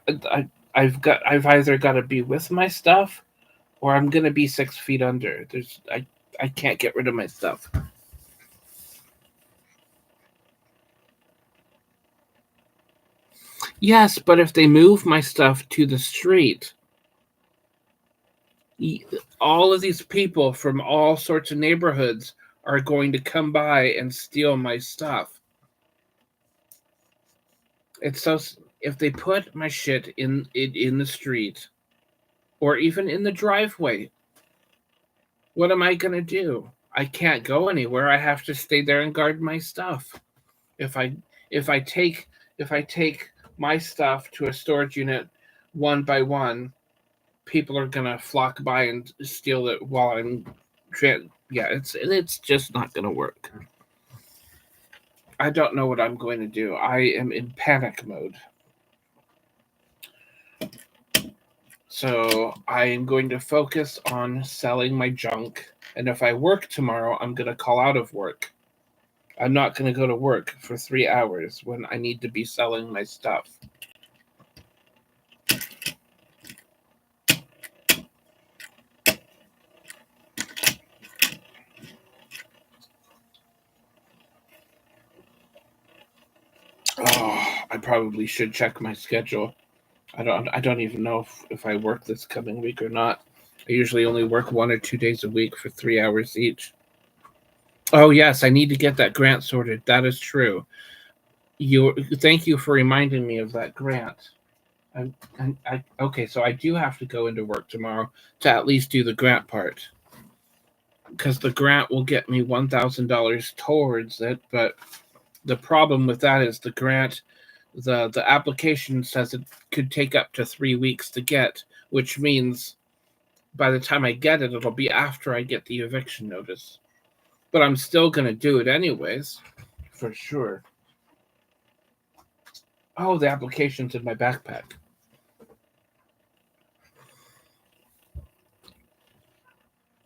I've either got to be with my stuff, or I'm gonna be 6 feet under. I can't get rid of my stuff. Yes, but if they move my stuff to the street, all of these people from all sorts of neighborhoods are going to come by and steal my stuff. It's so if they put my shit in the street, or even in the driveway, what am I gonna do? I can't go anywhere. I have to stay there and guard my stuff. If I if I take my stuff to a storage unit one by one, people are gonna flock by and steal it while I'm yeah, it's just not gonna work. I don't know what I'm going to do. I am in panic mode. So I am going to focus on selling my junk, and if I work tomorrow, I'm going to call out of work. I'm not going to go to work for 3 hours when I need to be selling my stuff. Oh, I probably should check my schedule. I don't even know if I work this coming week or not. I usually only work 1 or 2 days a week for 3 hours each. Oh yes, I need to get that grant sorted. That is true. Thank you for reminding me of that grant. Okay, so I do have to go into work tomorrow to at least do the grant part, because the grant will get me $1,000 towards it. But the problem with that is the grant The application says it could take up to 3 weeks to get, which means by the time I get it, it'll be after I get the eviction notice. But I'm still going to do it anyways, for sure. Oh, the application's in my backpack.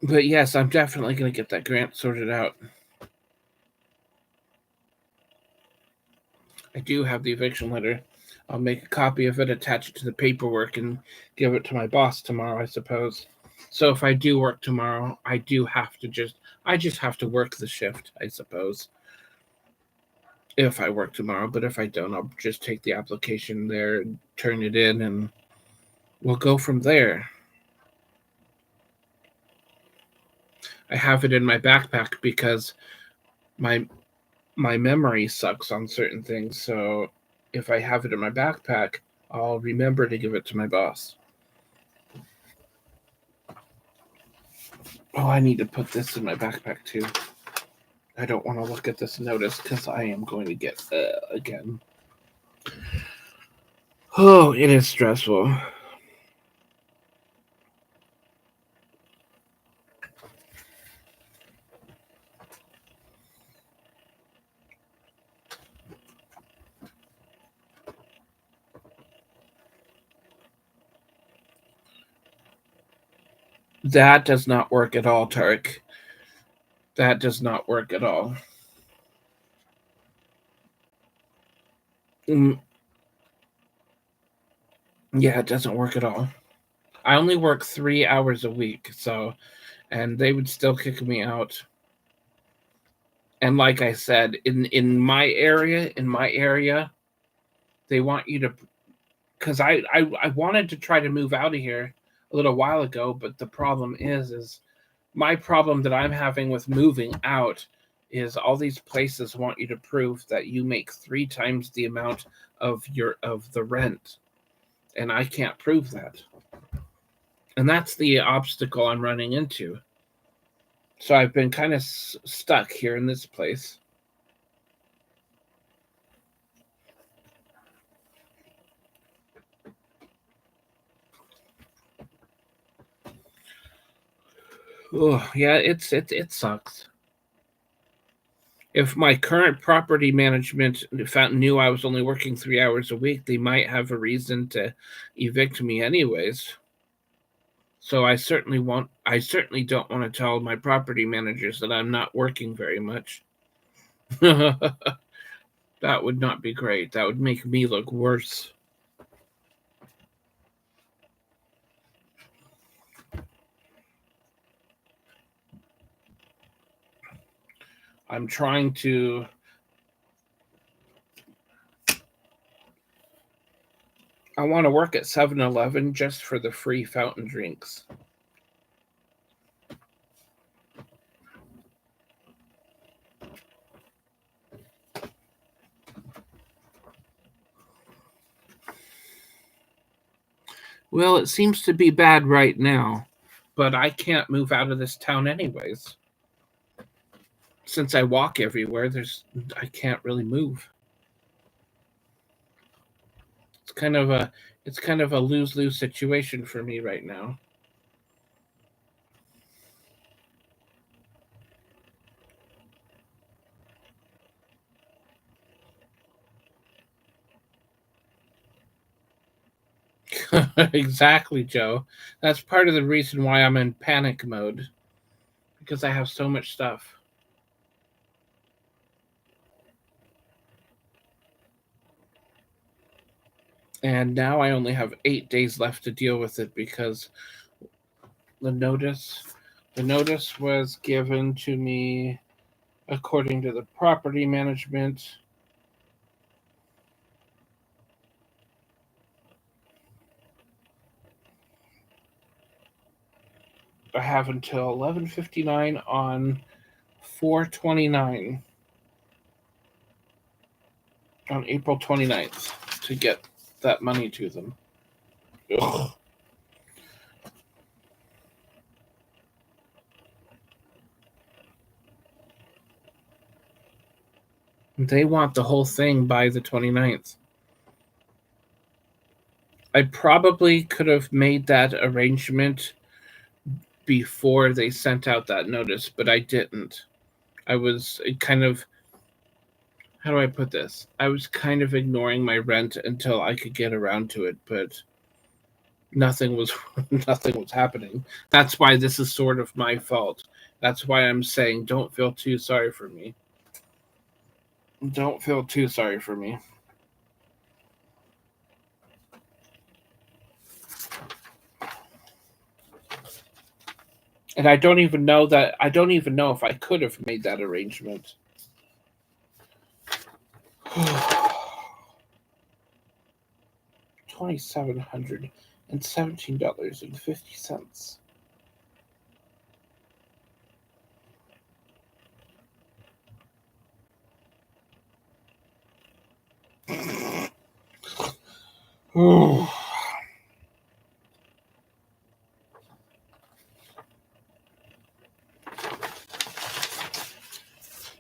But yes, I'm definitely going to get that grant sorted out. I do have the eviction letter. I'll make a copy of it, attach it to the paperwork, and give it to my boss tomorrow, I suppose. So if I do work tomorrow, I just have to work the shift, I suppose. If I work tomorrow, but if I don't, I'll just take the application there, turn it in, and we'll go from there. I have it in my backpack because my memory sucks on certain things, so if I have it in my backpack, I'll remember to give it to my boss. Oh, I need to put this in my backpack too. I don't want to look at this notice because I am going to get again. Oh, it is stressful. That does not work at all, Tarek. That does not work at all. Yeah, it doesn't work at all. I only work 3 hours a week, and they would still kick me out. And like I said, in my area, they want you to, because I wanted to try to move out of here a little while ago, but the problem is my problem that I'm having with moving out is all these places want you to prove that you make 3 times the amount of the rent, and I can't prove that. And that's the obstacle I'm running into. So I've been kind of stuck here in this place. Oh, yeah, it sucks. If my current property management knew I was only working 3 hours a week, they might have a reason to evict me anyways. So I certainly don't want to tell my property managers that I'm not working very much. That would not be great. That would make me look worse. I'm trying to I want to work at 7-Eleven just for the free fountain drinks. Well, it seems to be bad right now, but I can't move out of this town anyways. Since I walk everywhere, I can't really move. It's kind of a lose-lose situation for me right now. Exactly, Joe. That's part of the reason why I'm in panic mode, because I have so much stuff. And now I only have 8 days left to deal with it because the notice was given to me according to the property management. I have until 11:59 on 4/29 on April 29th to get that money to them. Ugh. They want the whole thing by the 29th. I probably could have made that arrangement before they sent out that notice, but I didn't. I was kind of, how do I put this? I was kind of ignoring my rent until I could get around to it, but nothing was nothing was happening. That's why this is sort of my fault. That's why I'm saying don't feel too sorry for me. Don't feel too sorry for me. And I don't even know if I could have made that arrangement. $2,717.50.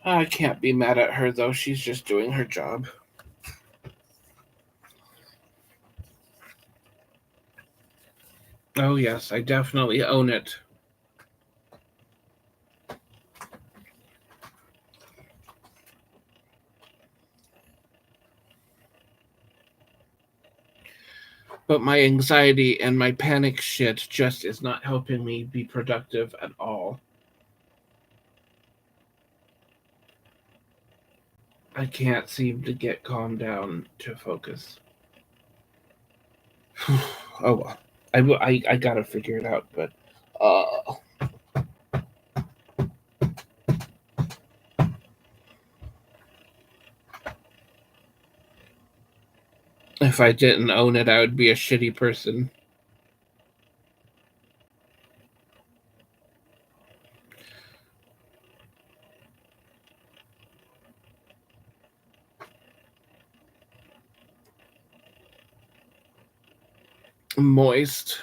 I can't be mad at her though. She's just doing her job. Oh yes, I definitely own it. But my anxiety and my panic shit just is not helping me be productive at all. I can't seem to get calmed down to focus. Oh well. I gotta figure it out, but if I didn't own it, I would be a shitty person. Moist.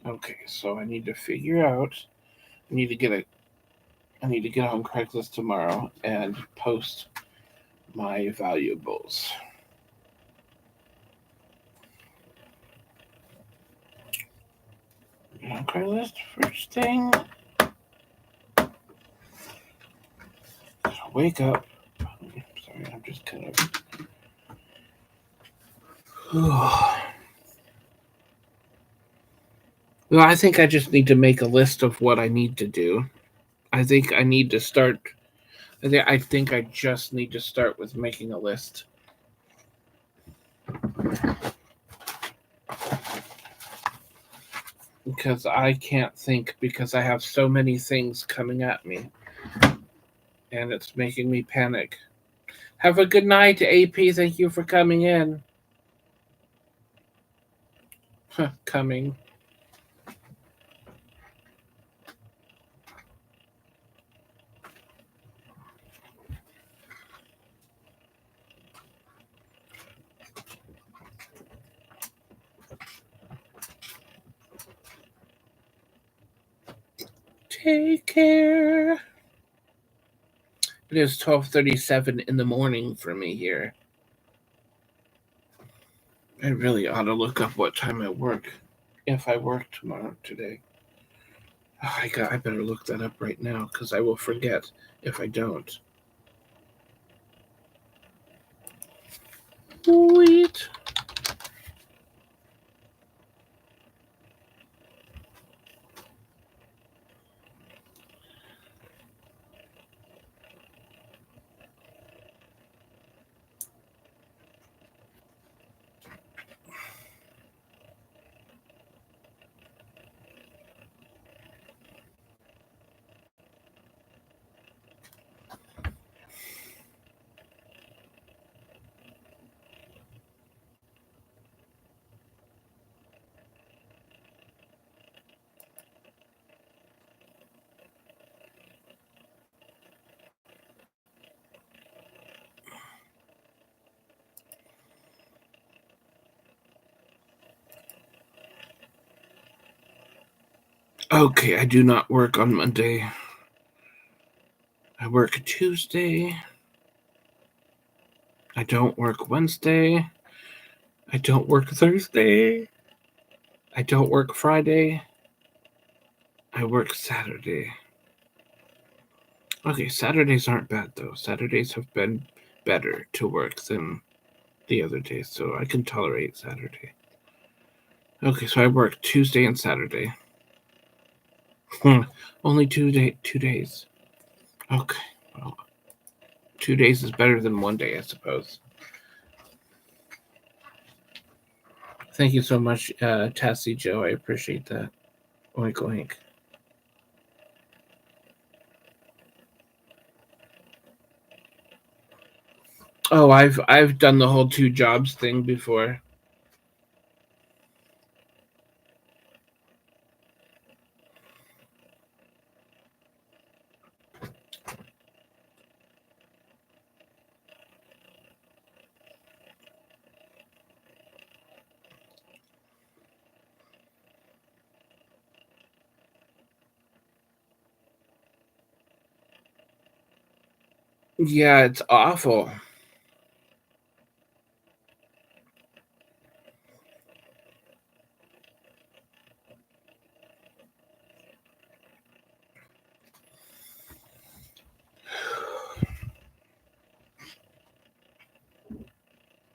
Okay, so I need to figure out. I need to get a. I need to get on Craigslist tomorrow and post my valuables. Get on Craigslist first thing. Wake up. Sorry, I'm just kind of. Well, I think I just need to make a list of what I need to do. I think I need to start. I think I just need to start with making a list. Because I can't think because I have so many things coming at me. And it's making me panic. Have a good night, AP. Thank you for coming in. Coming. Take care. It is 12:37 in the morning for me here. I really ought to look up what time I work. If I work today. I better look that up right now because I will forget if I don't. Sweet. Okay, I do not work on Monday. I work Tuesday. I don't work Wednesday. I don't work Thursday. I don't work Friday. I work Saturday. Okay, Saturdays aren't bad though. Saturdays have been better to work than the other days, so I can tolerate Saturday. Okay, so I work Tuesday and Saturday. Only 2 days. Okay, well, 2 days is better than one day, I suppose. Thank you so much, Tassie Joe. I appreciate that. Oink oink. Oh, I've done the whole 2 jobs thing before. Yeah, it's awful.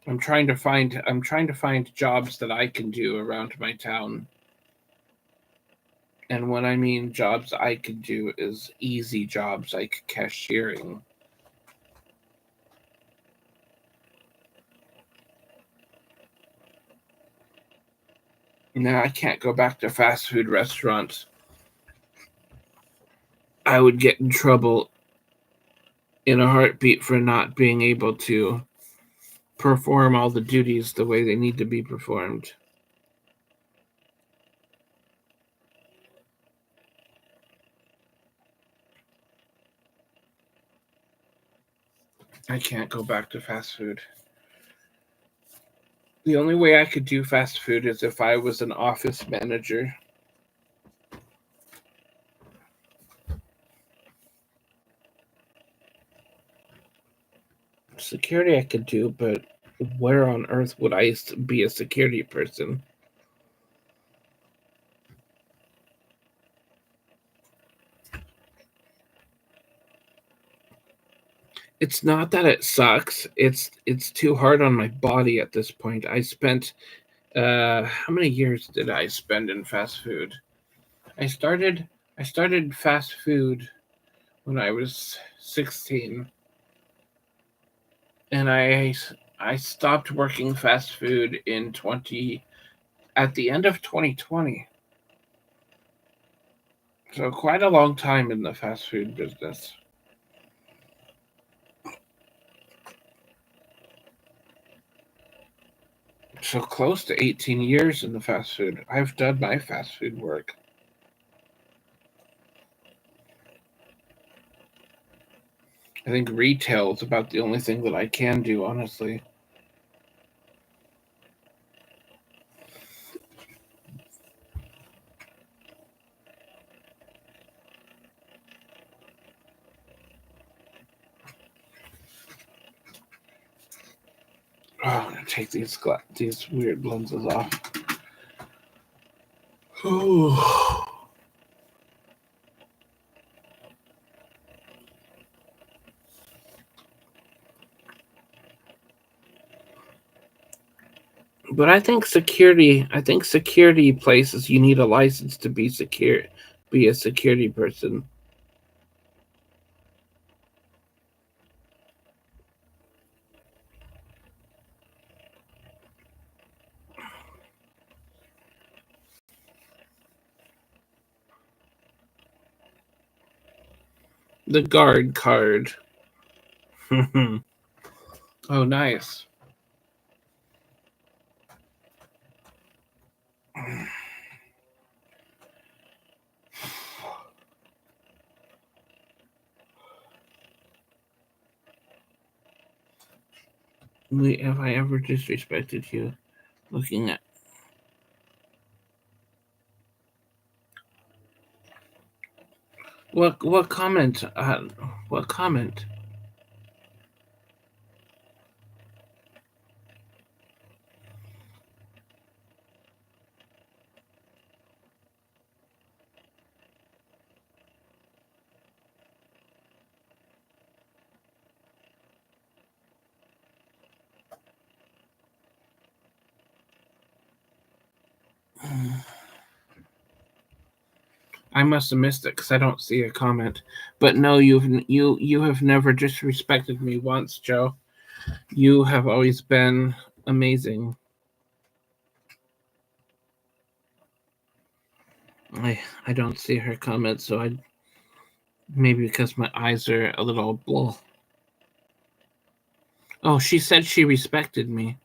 I'm trying to find jobs that I can do around my town. And what I mean jobs I can do is easy jobs like cashiering. Now I can't go back to fast food restaurants. I would get in trouble in a heartbeat for not being able to perform all the duties the way they need to be performed. I can't go back to fast food. The only way I could do fast food is if I was an office manager. Security I could do, but where on earth would I be a security person? It's not that it sucks. It's too hard on my body at this point. I spent how many years did I spend in fast food? I started I started fast food when I was 16, and I stopped working fast food in 20 at the end of 2020. So quite a long time in the fast food business. So close to 18 years in the fast food. I've done my fast food work. I think retail is about the only thing that I can do, honestly. Oh, I'm gonna take these weird lenses off. But I think security places you need a license to be a security person. The guard card. Oh, nice. Wait, have I ever disrespected you? Looking at what comment? What comment? I must have missed it because I don't see a comment. But no, you have never disrespected me once, Joe. You have always been amazing. I don't see her comment, so I maybe because my eyes are a little blah. Oh, she said she respected me.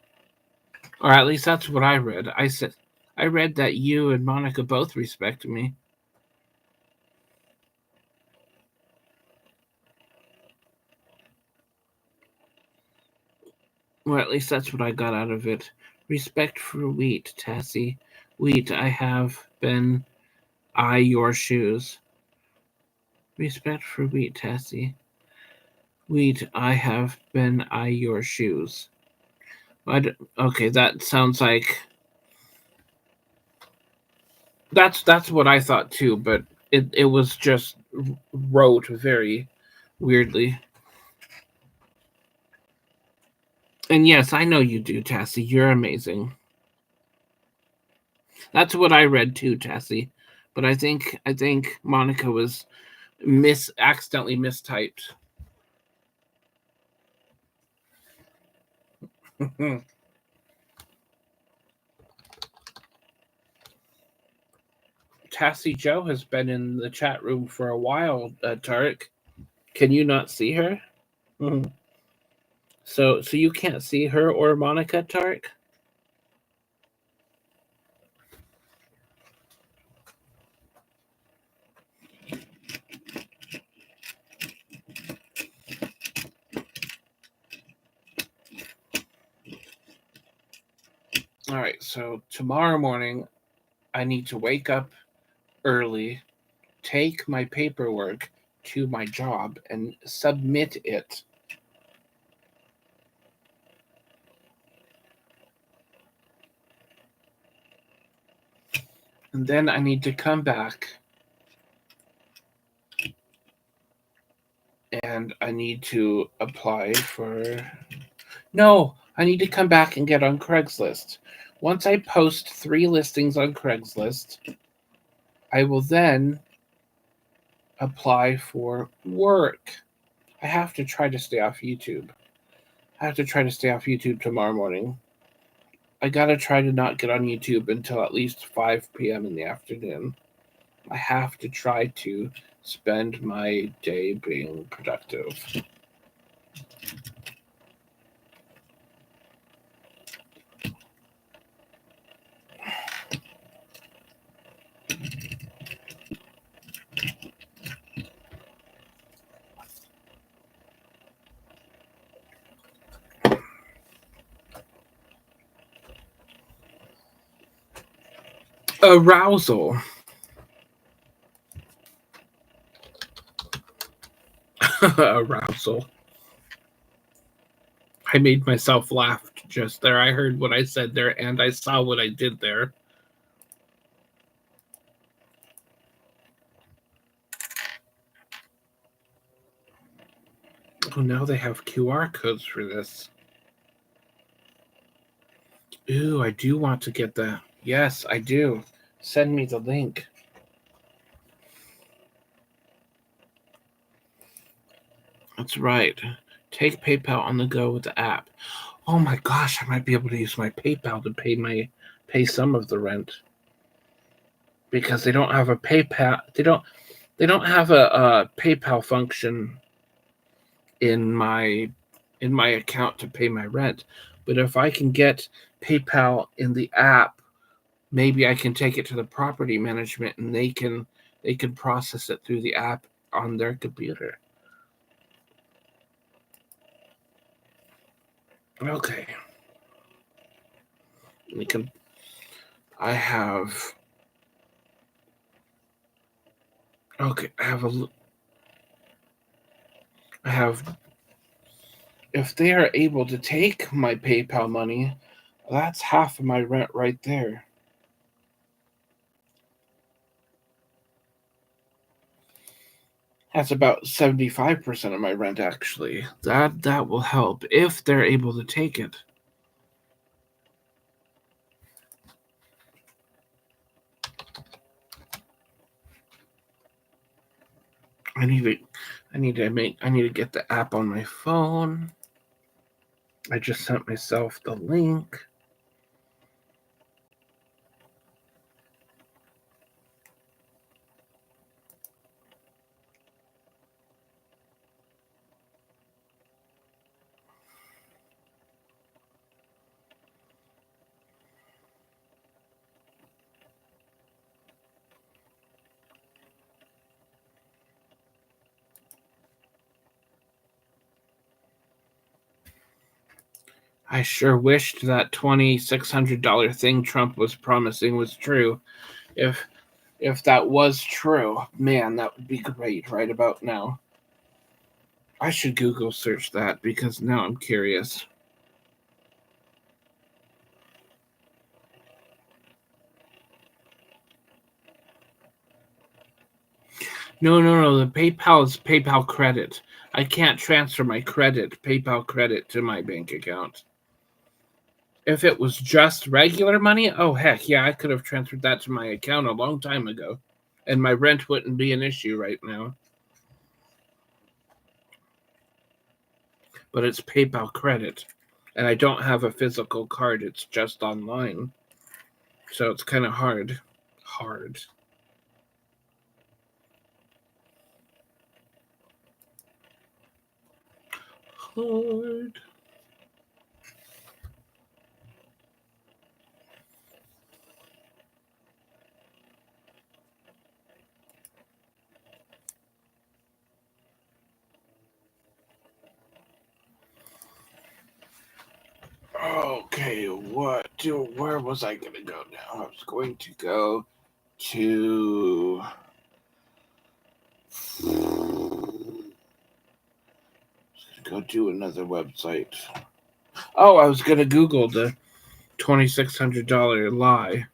Or at least that's what I read. I read that you and Monica both respect me. Or at least that's what I got out of it. Respect for Wheat, Tassie. Wheat, I have been your shoes. Respect for Wheat, Tassie. Wheat, I have been your shoes. Okay, that sounds like that's what I thought too, but it was just wrote very weirdly. And yes, I know you do, Tassie. You're amazing. That's what I read too, Tassie. But I think Monica was accidentally mistyped. Tassie Joe has been in the chat room for a while, Tarek. Can you not see her? Mm-hmm. So you can't see her or Monica, Tarek? All right, so tomorrow morning, I need to wake up early, take my paperwork to my job, and submit it. And then I need to come back and I need to apply for. No, I need to come back and get on Craigslist. Once I post 3 listings on Craigslist, I will then apply for work. I have to try to stay off YouTube. I have to try to stay off YouTube tomorrow morning. I gotta try to not get on YouTube until at least 5 p.m. in the afternoon. I have to try to spend my day being productive. Arousal. Arousal. I made myself laugh just there. I heard what I said there and I saw what I did there. Oh, now they have QR codes for this. Ooh, I do want to get that. Yes, I do. Send me the link. That's right. Take PayPal on the go with the app. Oh my gosh, I might be able to use my PayPal to pay some of the rent. Because they don't have a PayPal. They don't have a PayPal function in my account to pay my rent. But if I can get PayPal in the app, maybe I can take it to the property management and they can process it through the app on their computer. Okay. I have. Okay, I have. If they are able to take my PayPal money, that's half of my rent right there. That's about 75% of my rent, actually. That will help if they're able to take it. I need to get the app on my phone. I just sent myself the link. I sure wished that $2,600 thing Trump was promising was true. If that was true, man, that would be great right about now. I should Google search that because now I'm curious. No. The PayPal is PayPal credit. I can't transfer my PayPal credit to my bank account. If it was just regular money, oh heck yeah, I could have transferred that to my account a long time ago. And my rent wouldn't be an issue right now. But it's PayPal credit. And I don't have a physical card, it's just online. So it's kind of hard. Hard. Okay, where was I going to go now? I was going to go to go to another website. Oh, I was going to Google the $2,600 lie.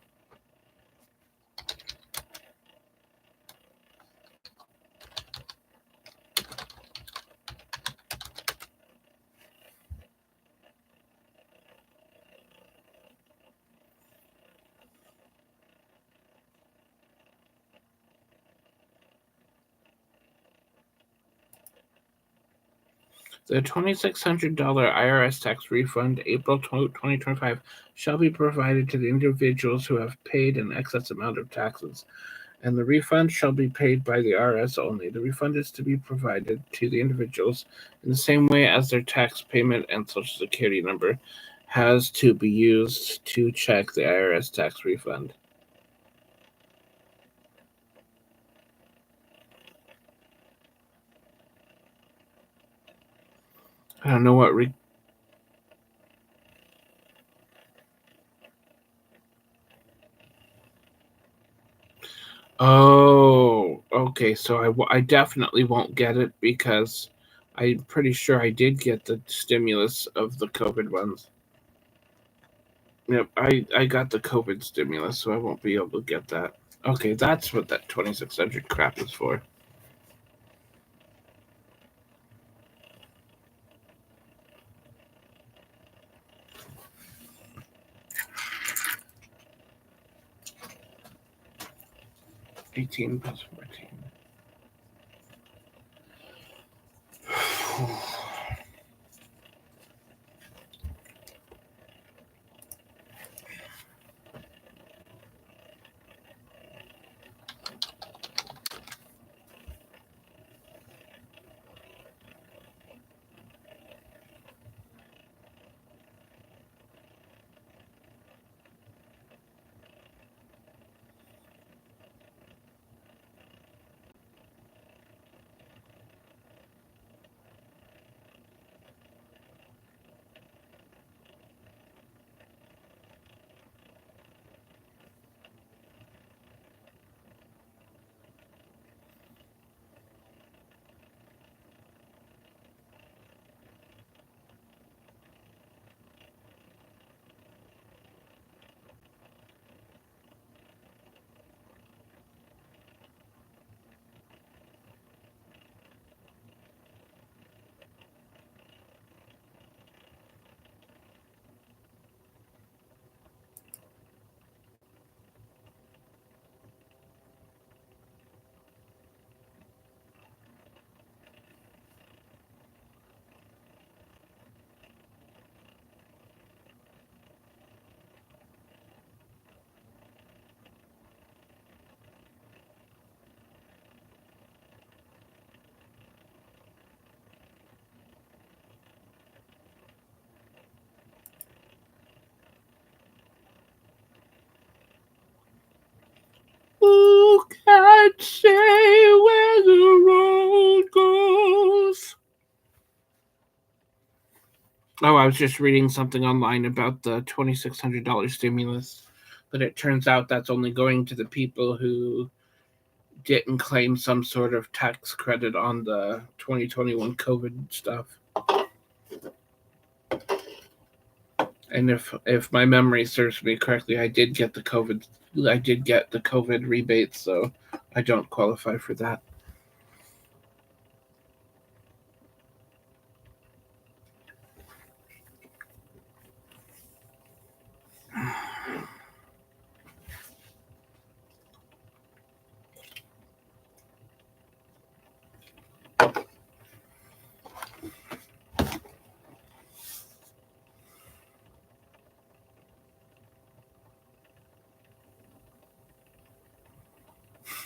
The $2,600 IRS tax refund, April 2025, shall be provided to the individuals who have paid an excess amount of taxes, and the refund shall be paid by the IRS only. The refund is to be provided to the individuals in the same way as their tax payment and Social Security number has to be used to check the IRS tax refund. I don't know what Oh, okay. So I definitely won't get it because I'm pretty sure I did get the stimulus of the COVID ones. Yep, I got the COVID stimulus, so I won't be able to get that. Okay, that's what that 2,600 crap is for. +14. Oh, I was just reading something online about the $2,600 stimulus, but it turns out that's only going to the people who didn't claim some sort of tax credit on the 2021 COVID stuff. And if my memory serves me correctly, I did get the COVID rebate, so I don't qualify for that.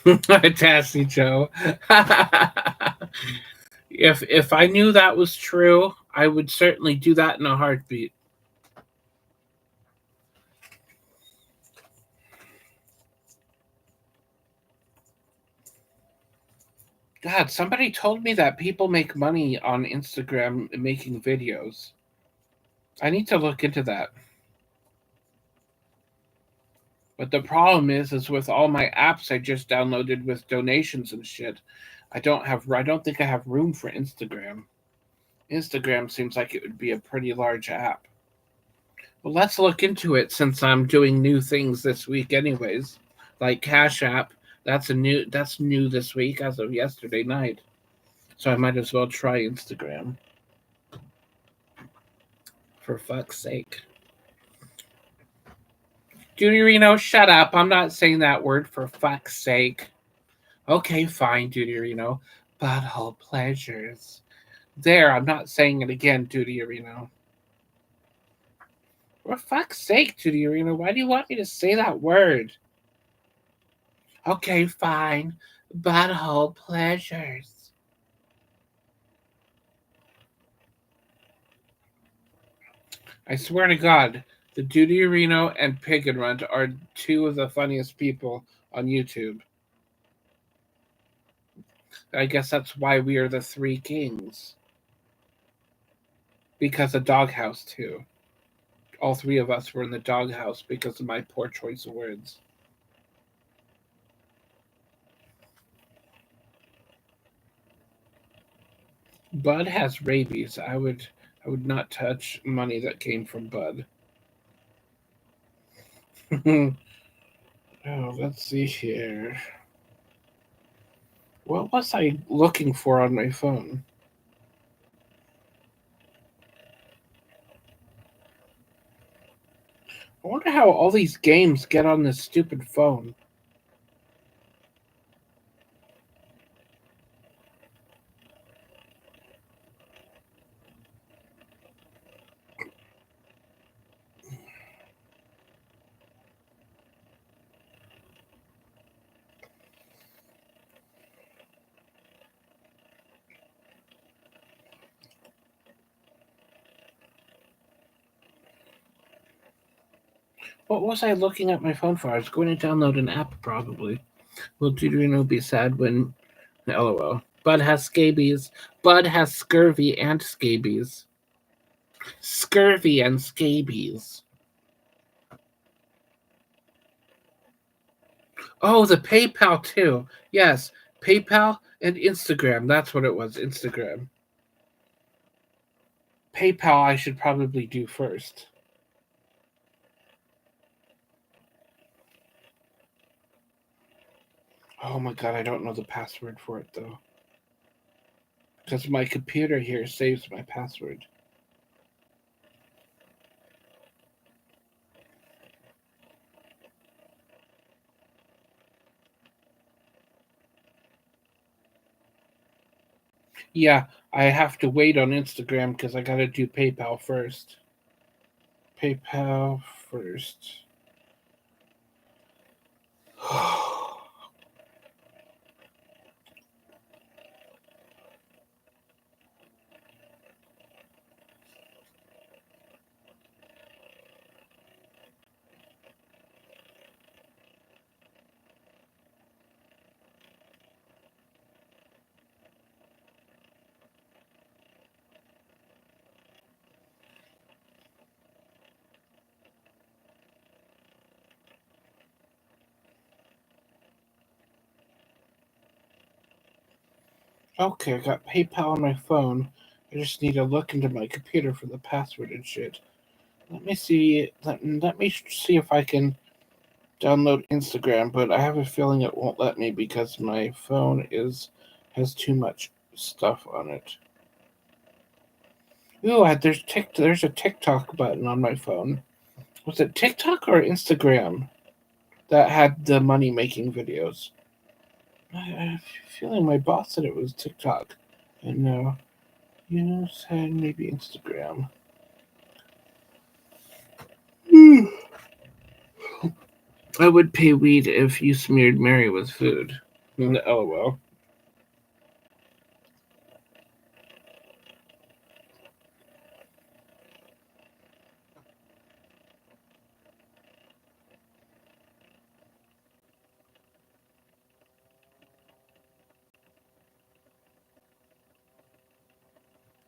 Tassie Joe. If I knew that was true, I would certainly do that in a heartbeat. God, somebody told me that people make money on Instagram making videos. I need to look into that. But the problem is with all my apps I just downloaded with donations and shit, I don't think I have room for Instagram. Instagram seems like it would be a pretty large app. Well, let's look into it since I'm doing new things this week anyways. Like Cash App, that's new this week as of yesterday night. So I might as well try Instagram. For fuck's sake. Judy Reno, shut up. I'm not saying that word for fuck's sake. Okay, fine, Judy Reno. Butthole pleasures. There, I'm not saying it again, Judy Reno. For fuck's sake, Judy Reno, why do you want me to say that word? Okay, fine. Butthole pleasures. I swear to God, the Judy Reno and Pig and Runt are two of the funniest people on YouTube. I guess that's why we are the three kings. Because of Doghouse, too. All three of us were in the doghouse because of my poor choice of words. Bud has rabies. I would not touch money that came from Bud. Oh, let's see here. What was I looking for on my phone? I wonder how all these games get on this stupid phone. What was I looking at my phone for? I was going to download an app, probably. Will Deuterino be sad when... LOL. Bud has scabies. Bud has scurvy and scabies. Scurvy and scabies. Oh, the PayPal, too. Yes, PayPal and Instagram. That's what it was, Instagram. PayPal I should probably do first. Oh my god, I don't know the password for it though. Because my computer here saves my password. Yeah, I have to wait on Instagram because I gotta do PayPal first. PayPal first. Okay, I got PayPal on my phone. I just need to look into my computer for the password and shit. Let me see. Let me see if I can download Instagram, but I have a feeling it won't let me because my phone has too much stuff on it. Ooh, there's a TikTok button on my phone. Was it TikTok or Instagram that had the money making videos? I have a feeling my boss said it was TikTok, and no, you said maybe Instagram. I would pay weed if you smeared Mary with food. LOL.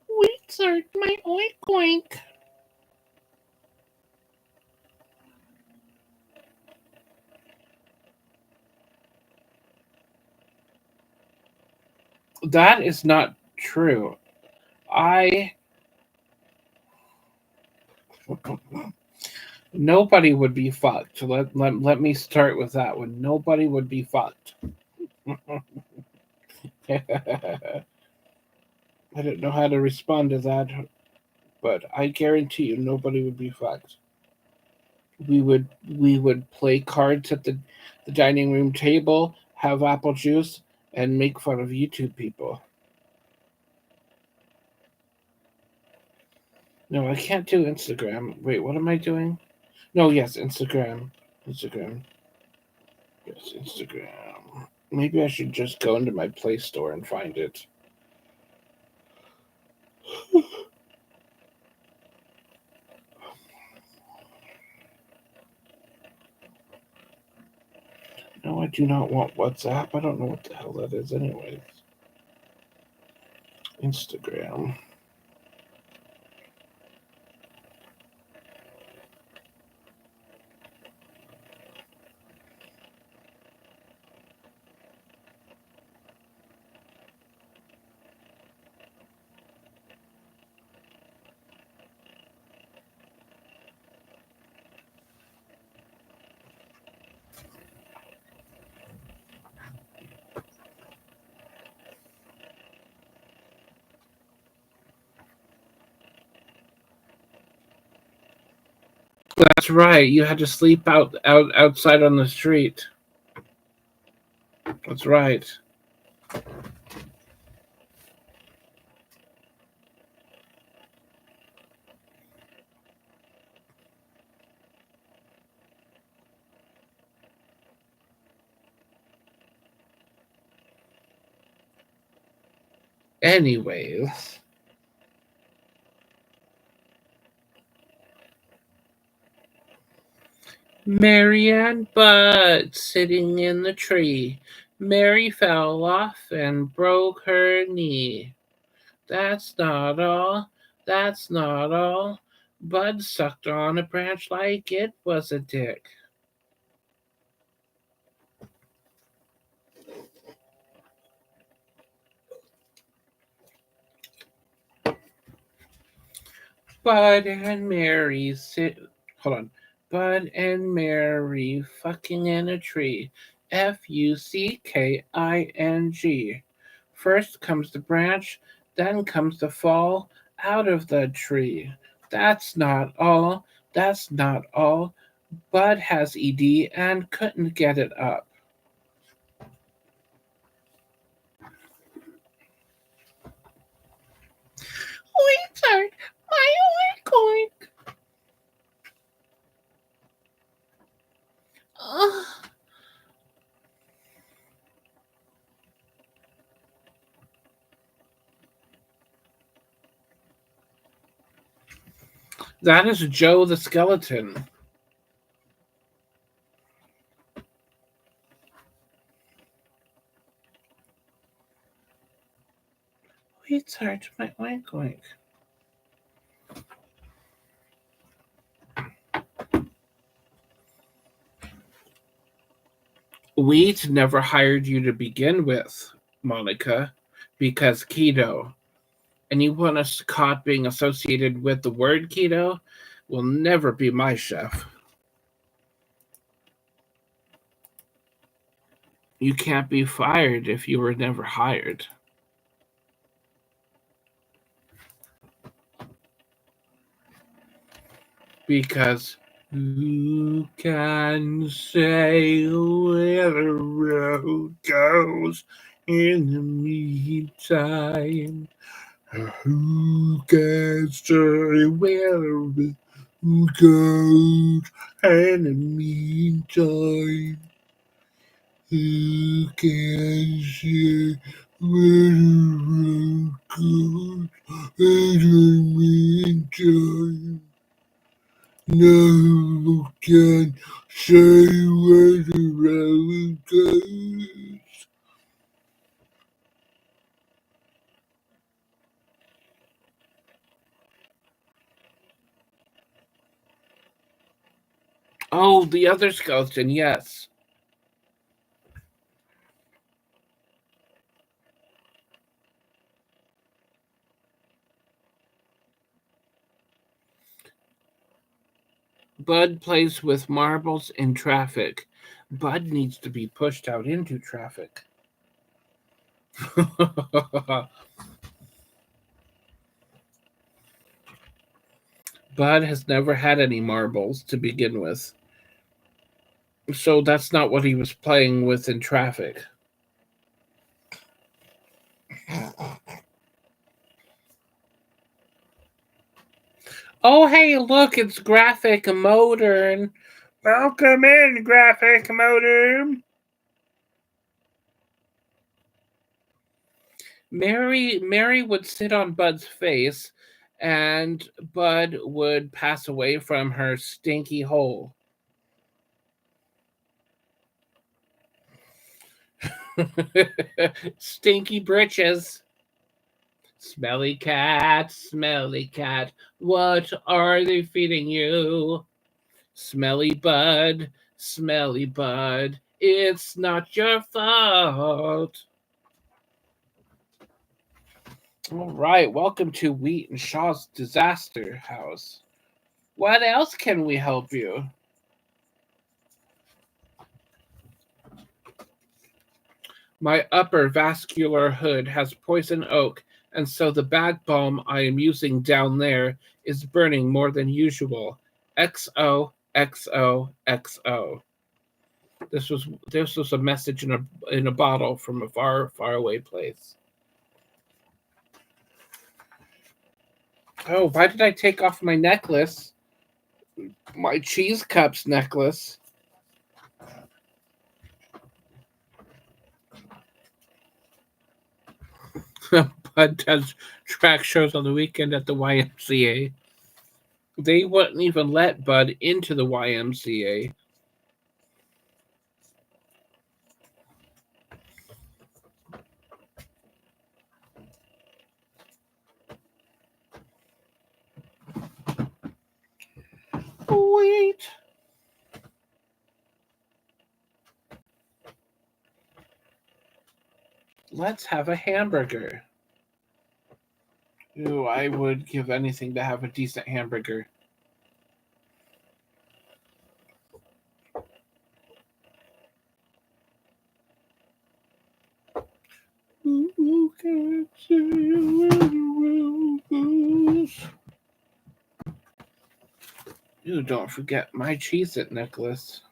Wheats are my oink oink. That is not true. I Nobody would be fucked. Let me start with that one. Nobody would be fucked. I don't know how to respond to that, but I guarantee you nobody would be fucked. We would play cards at the dining room table, have apple juice, and make fun of YouTube people. No, I can't do Instagram. Wait, what am I doing? No, yes, Instagram. Instagram. Yes, Instagram. Maybe I should just go into my Play Store and find it. No, I do not want WhatsApp. I don't know what the hell that is, anyways. Instagram. That's right. You had to sleep outside on the street. That's right. Anyways, Mary and Bud sitting in the tree. Mary fell off and broke her knee. That's not all. That's not all. Bud sucked on a branch like it was a dick. Bud and Mary sit. Hold on. Bud and Mary fucking in a tree. Fucking. First comes the branch, then comes the fall out of the tree. That's not all. That's not all. Bud has ED and couldn't get it up. Wizard, my oink oink. Ugh. That is Joe the skeleton. Wizard, my oink oink. We'd never hired you to begin with, Monica, because keto. Anyone caught being associated with the word keto will never be my chef. You can't be fired if you were never hired. Because who can say where the road goes in the meantime? Who can say where the road goes in the meantime? Who can say where the road goes in the meantime? No can say where the road goes. Oh, the other skeleton, yes. Bud plays with marbles in traffic. Bud needs to be pushed out into traffic. Bud has never had any marbles to begin with. So that's not what he was playing with in traffic. Oh, hey, look, it's Graphic Modern. Welcome in, Graphic Modern. Mary would sit on Bud's face, and Bud would pass away from her stinky hole. Stinky britches. Smelly cat, what are they feeding you? Smelly Bud, it's not your fault. All right, welcome to Wheat and Shaw's Disaster House. What else can we help you? My upper vascular hood has poison oak, and so the bag bomb I am using down there is burning more than usual. XO, XO, XO. This was a message in a bottle from a far away place. Oh, why did I take off my necklace? My cheese cups necklace. Bud does track shows on the weekend at the YMCA. They wouldn't even let Bud into the YMCA. Wait. Let's have a hamburger. Ooh, I would give anything to have a decent hamburger. Who can say where the road goes? Ooh, don't forget my Cheez-It necklace.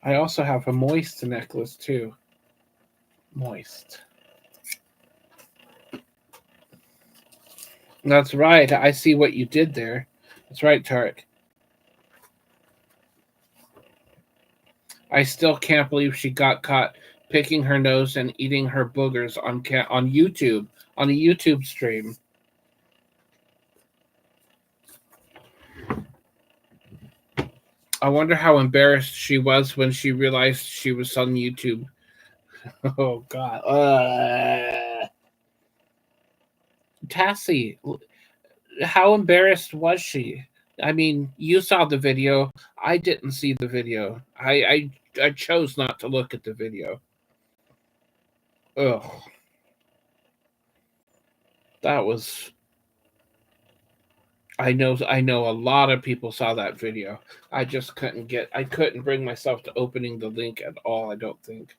I also have a moist necklace too. Moist. That's right. I see what you did there. That's right, Tarek. I still can't believe she got caught picking her nose and eating her boogers on YouTube, on a YouTube stream. I wonder how embarrassed she was when she realized she was on YouTube. Oh God. Tassie, how embarrassed was she? I mean, you saw the video. I didn't see the video. I chose not to look at the video. Ugh, that was. I know a lot of people saw that video. I couldn't bring myself to opening the link at all, I don't think.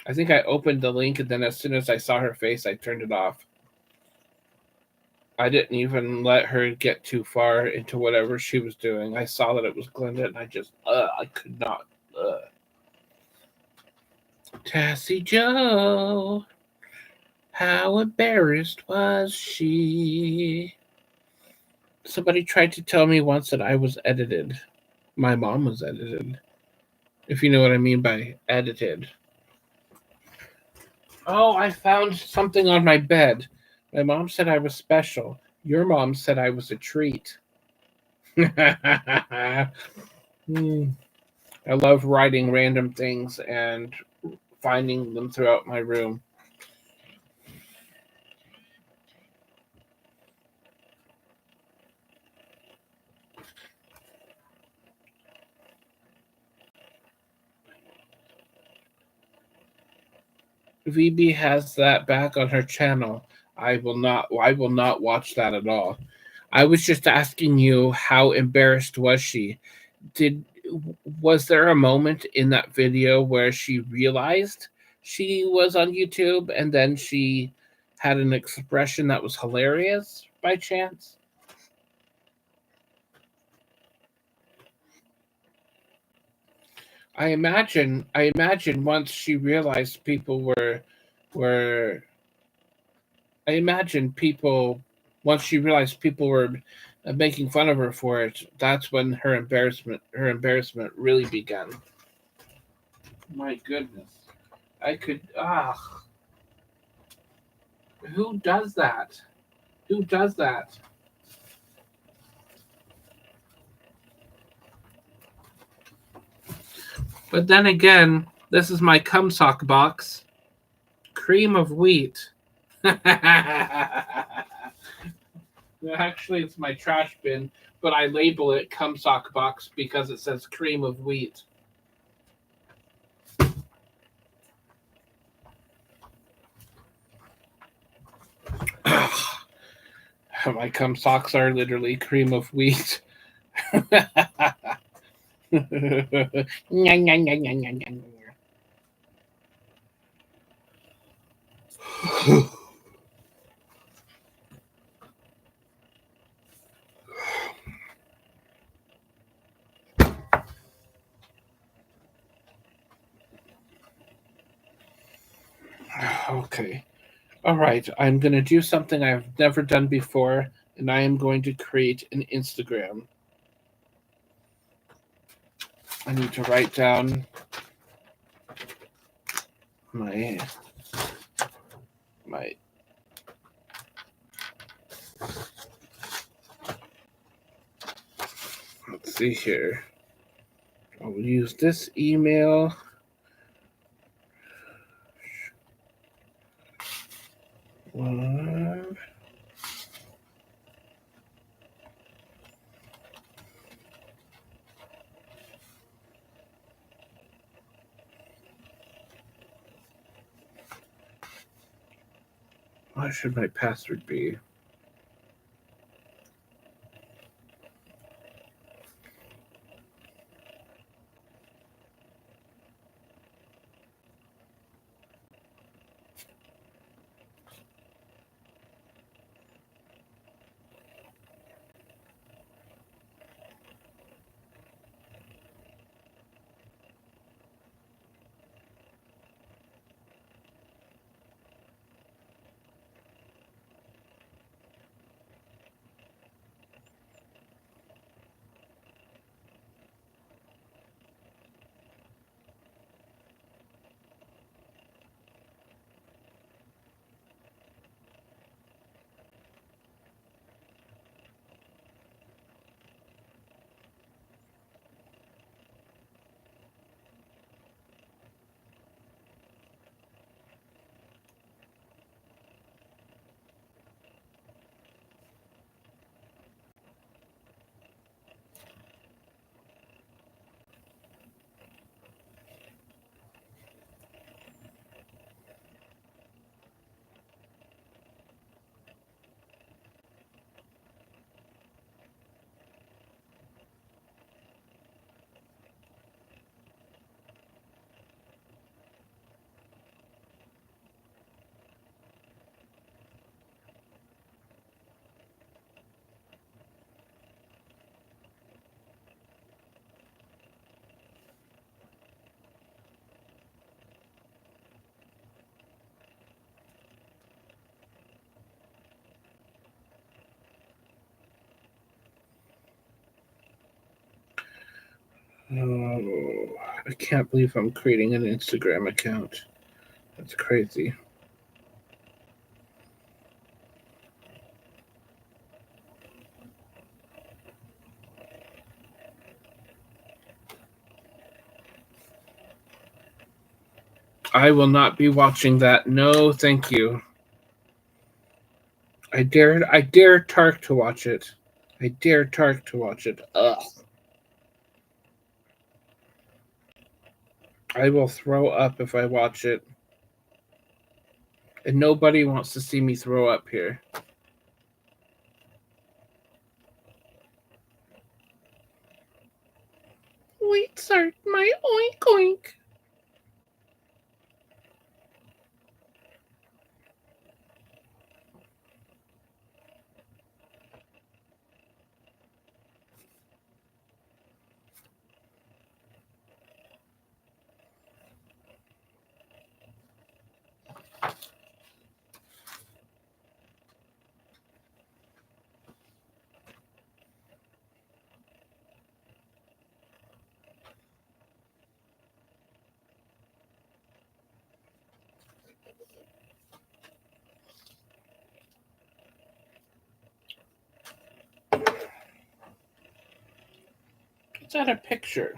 I think I opened the link and then as soon as I saw her face, I turned it off. I didn't even let her get too far into whatever she was doing. I saw that it was Glenda and I could not. Tassie Joe, how embarrassed was she? Somebody tried to tell me once that I was edited. My mom was edited. If you know what I mean by edited. Oh, I found something on my bed. My mom said I was special. Your mom said I was a treat. Hmm. I love writing random things and finding them throughout my room. VB has that back on her channel. I will not watch that at all. I was just asking you how embarrassed was she? Did Was there a moment in that video where she realized she was on YouTube and then she had an expression that was hilarious by chance? I imagine once she realized people were I imagine people once she realized people were making fun of her for it, that's when her embarrassment really began. My goodness. I could who does that? Who does that? But then again, this is my cum sock box. Cream of wheat. Actually, it's my trash bin, but I label it cum sock box because it says cream of wheat. My cum socks are literally cream of wheat. Okay. All right. I'm going to do something I've never done before, and I am going to create an Instagram. I need to write down my my let's see here. I'll use this email. What? What should my password be? Oh, I can't believe I'm creating an Instagram account. That's crazy. I will not be watching that. No, thank you. I dare Tark to watch it. I dare Tark to watch it. Ugh. I will throw up if I watch it. And nobody wants to see me throw up here. Wait, sir, my oink oink. Is that a picture?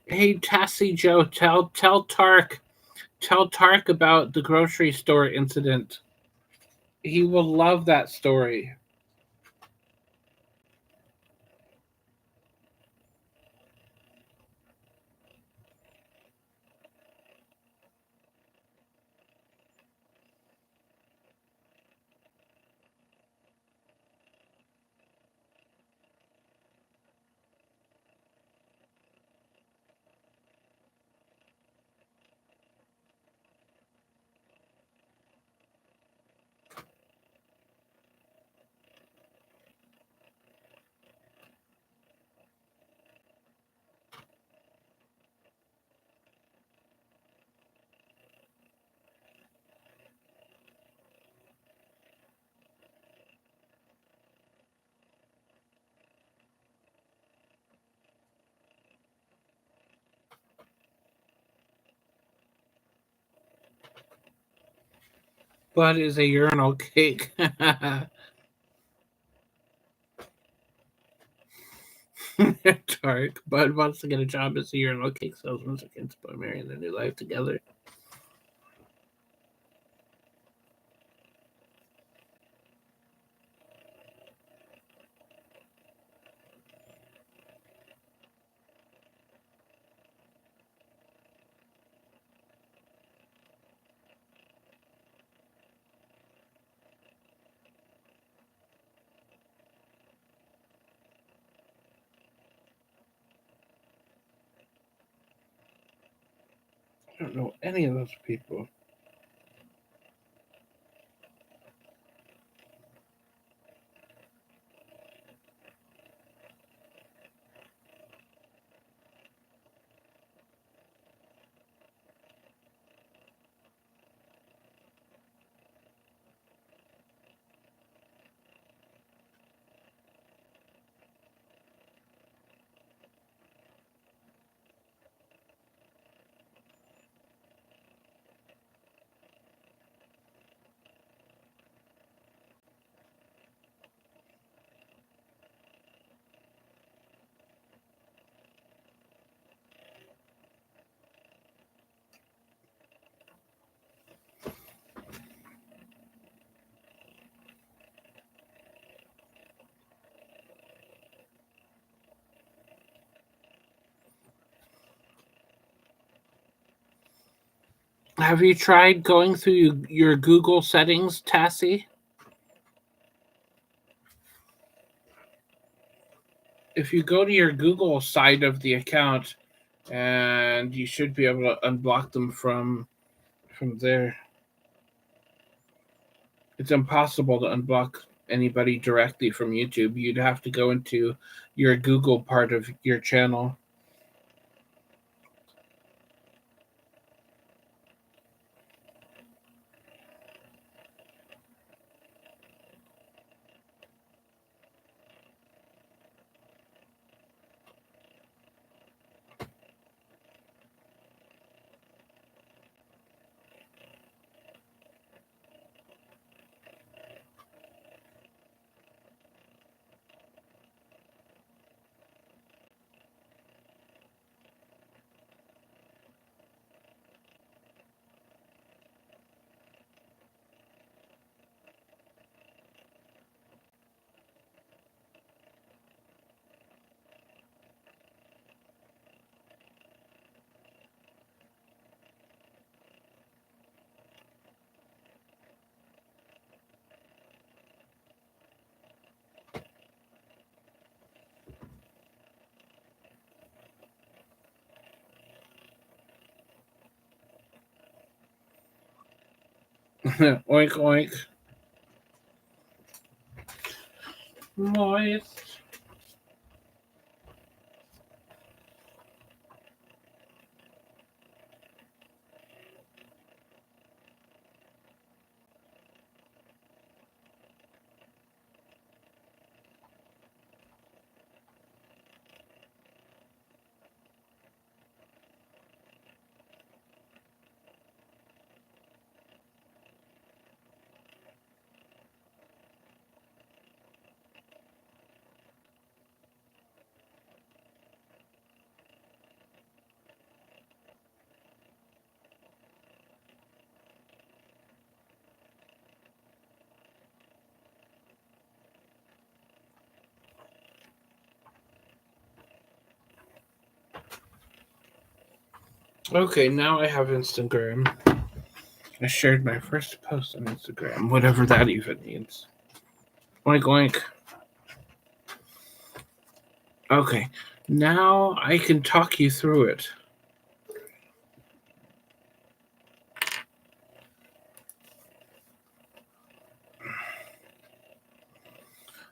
Hey, Tassie Joe, tell Tark about the grocery store incident. He will love that story. Bud is a urinal cake. Tark. Bud wants to get a job as a urinal cake salesman so can support Mary and their new life together. I don't know any of those people. Have you tried going through your Google settings, Tassie? If you go to your Google side of the account, and you should be able to unblock them from there. It's impossible to unblock anybody directly from YouTube. You'd have to go into your Google part of your channel. Oink oink. Moist. Okay, now I have Instagram. I shared my first post on Instagram, whatever that even means. Oink oink. Okay, now I can talk you through it.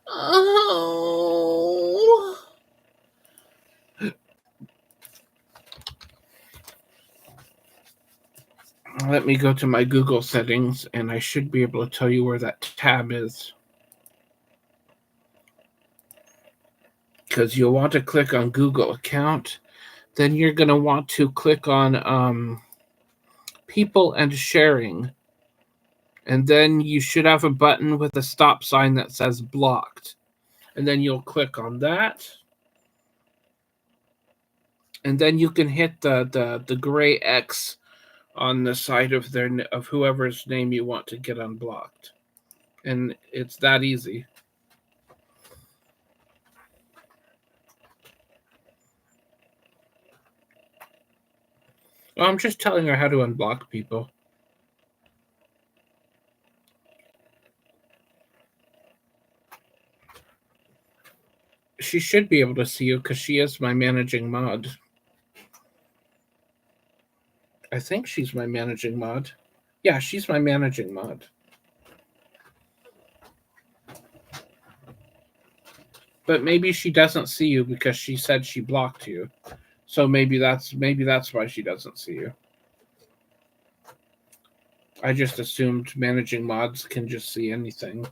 Oh. Let me go to my Google settings, and I should be able to tell you where that tab is. Because you'll want to click on Google account. Then you're going to want to click on people and sharing. And then you should have a button with a stop sign that says blocked. And then you'll click on that. And then you can hit the gray X on the side of whoever's name you want to get unblocked. And it's that easy. Well, I'm just telling her how to unblock people. She should be able to see you because she is my managing mod. I think she's my managing mod. Yeah, she's my managing mod. But maybe she doesn't see you because she said she blocked you. So maybe that's why she doesn't see you. I just assumed managing mods can just see anything.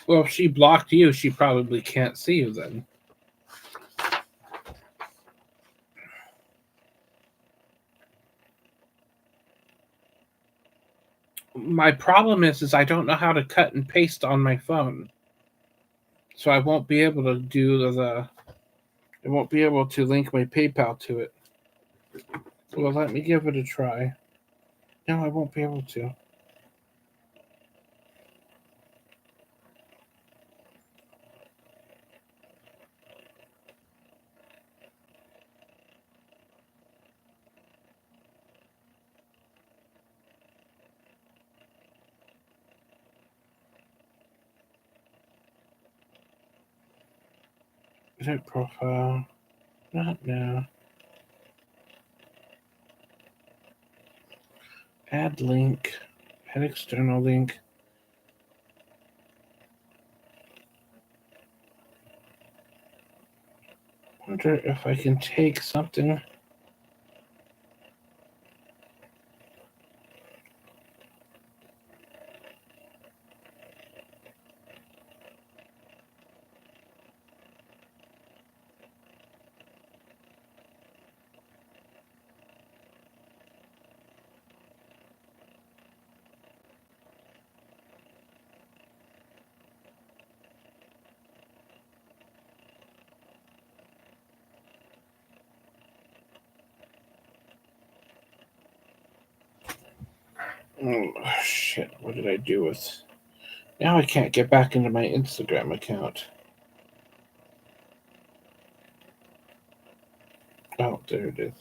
Well, if she blocked you, she probably can't see you then. My problem is I don't know how to cut and paste on my phone. So I won't be able to do I won't be able to link my PayPal to it. Well, let me give it a try. No, I won't be able to. Edit profile. Not now. Add link. Add external link. Wonder if I can take something. Oh, shit. What did I do with... Now I can't get back into my Instagram account. Oh, there it is.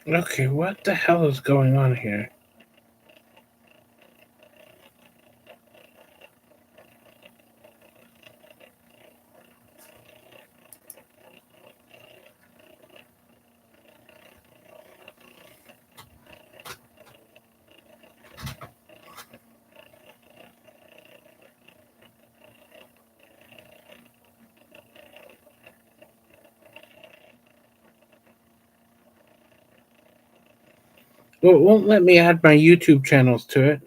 Okay, what the hell is going on here? Well, it won't let me add my YouTube channels to it.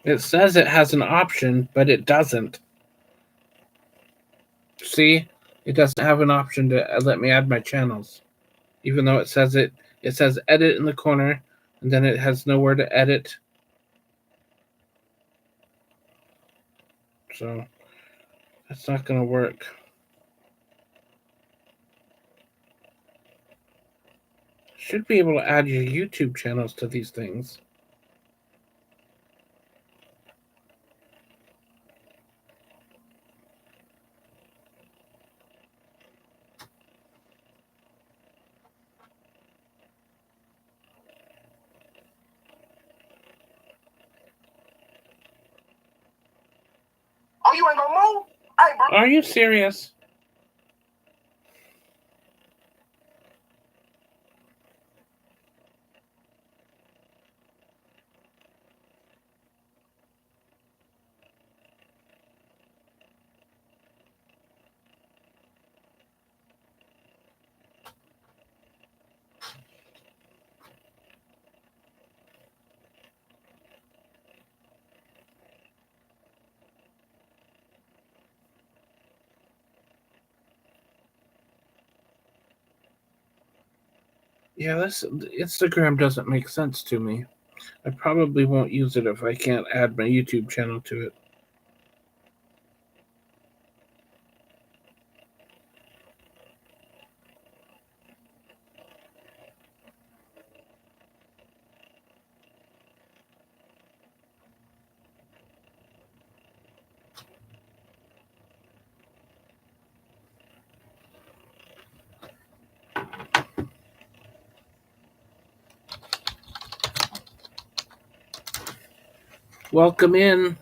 It says it has an option, but it doesn't. See? It doesn't have an option to let me add my channels. Even though it says edit in the corner, and then it has nowhere to edit. So that's not going to work. Should be able to add your YouTube channels to these things. Oh, you ain't gonna move? Hey, bro. Are you serious? Yeah, this Instagram doesn't make sense to me. I probably won't use it if I can't add my YouTube channel to it. Welcome in.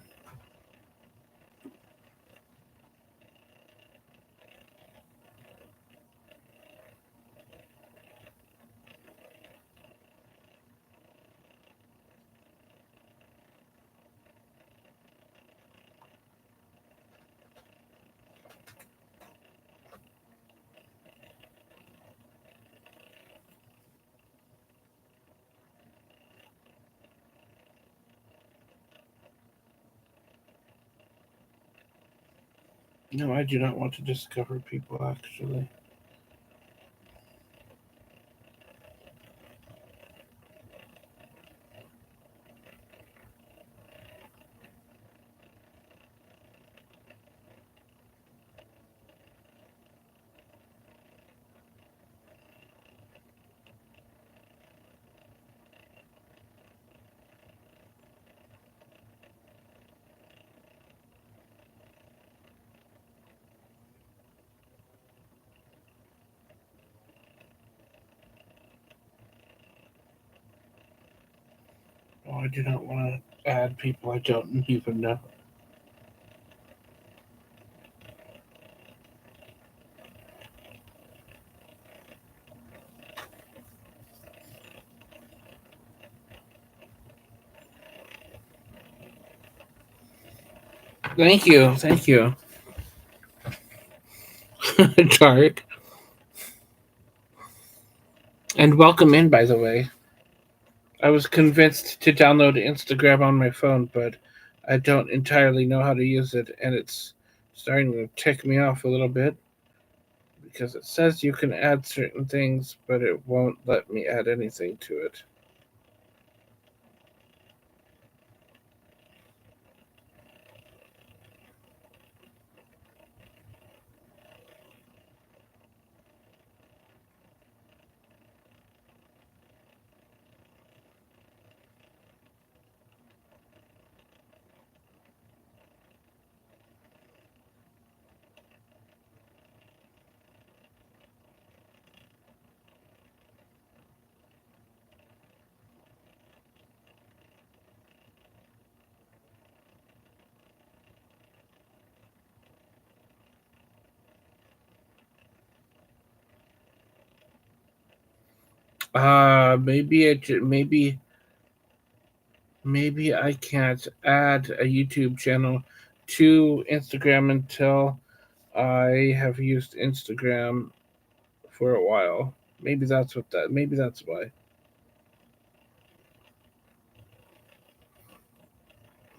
No, I do not want to discover people, actually. Oh, I do not want to add people I don't even know. Thank you. Thank you. Dark. And welcome in, by the way. I was convinced to download Instagram on my phone, but I don't entirely know how to use it, and it's starting to tick me off a little bit because it says you can add certain things, but it won't let me add anything to it. Maybe I can't add a YouTube channel to Instagram until I have used Instagram for a while. Maybe that's why.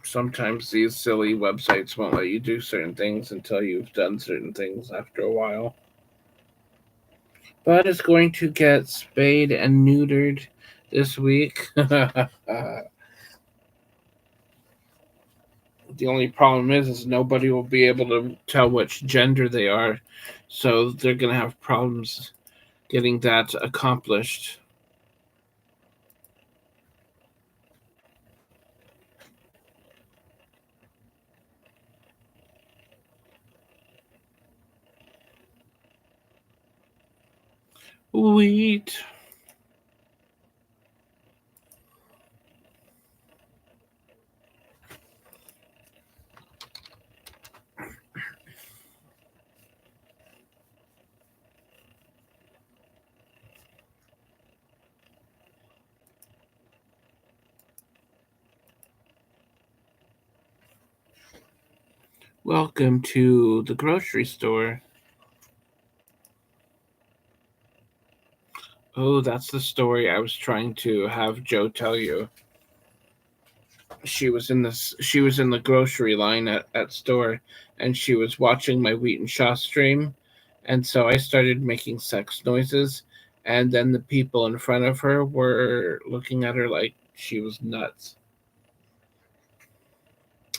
Sometimes these silly websites won't let you do certain things until you've done certain things after a while. Bud is going to get spayed and neutered this week. The only problem is nobody will be able to tell which gender they are, so they're going to have problems getting that accomplished. Wheat. Welcome to the grocery store. Oh, that's the story I was trying to have Joe tell you. She was in the grocery line at store, and she was watching my Wheat and Shaw stream, and so I started making sex noises, and then the people in front of her were looking at her like she was nuts.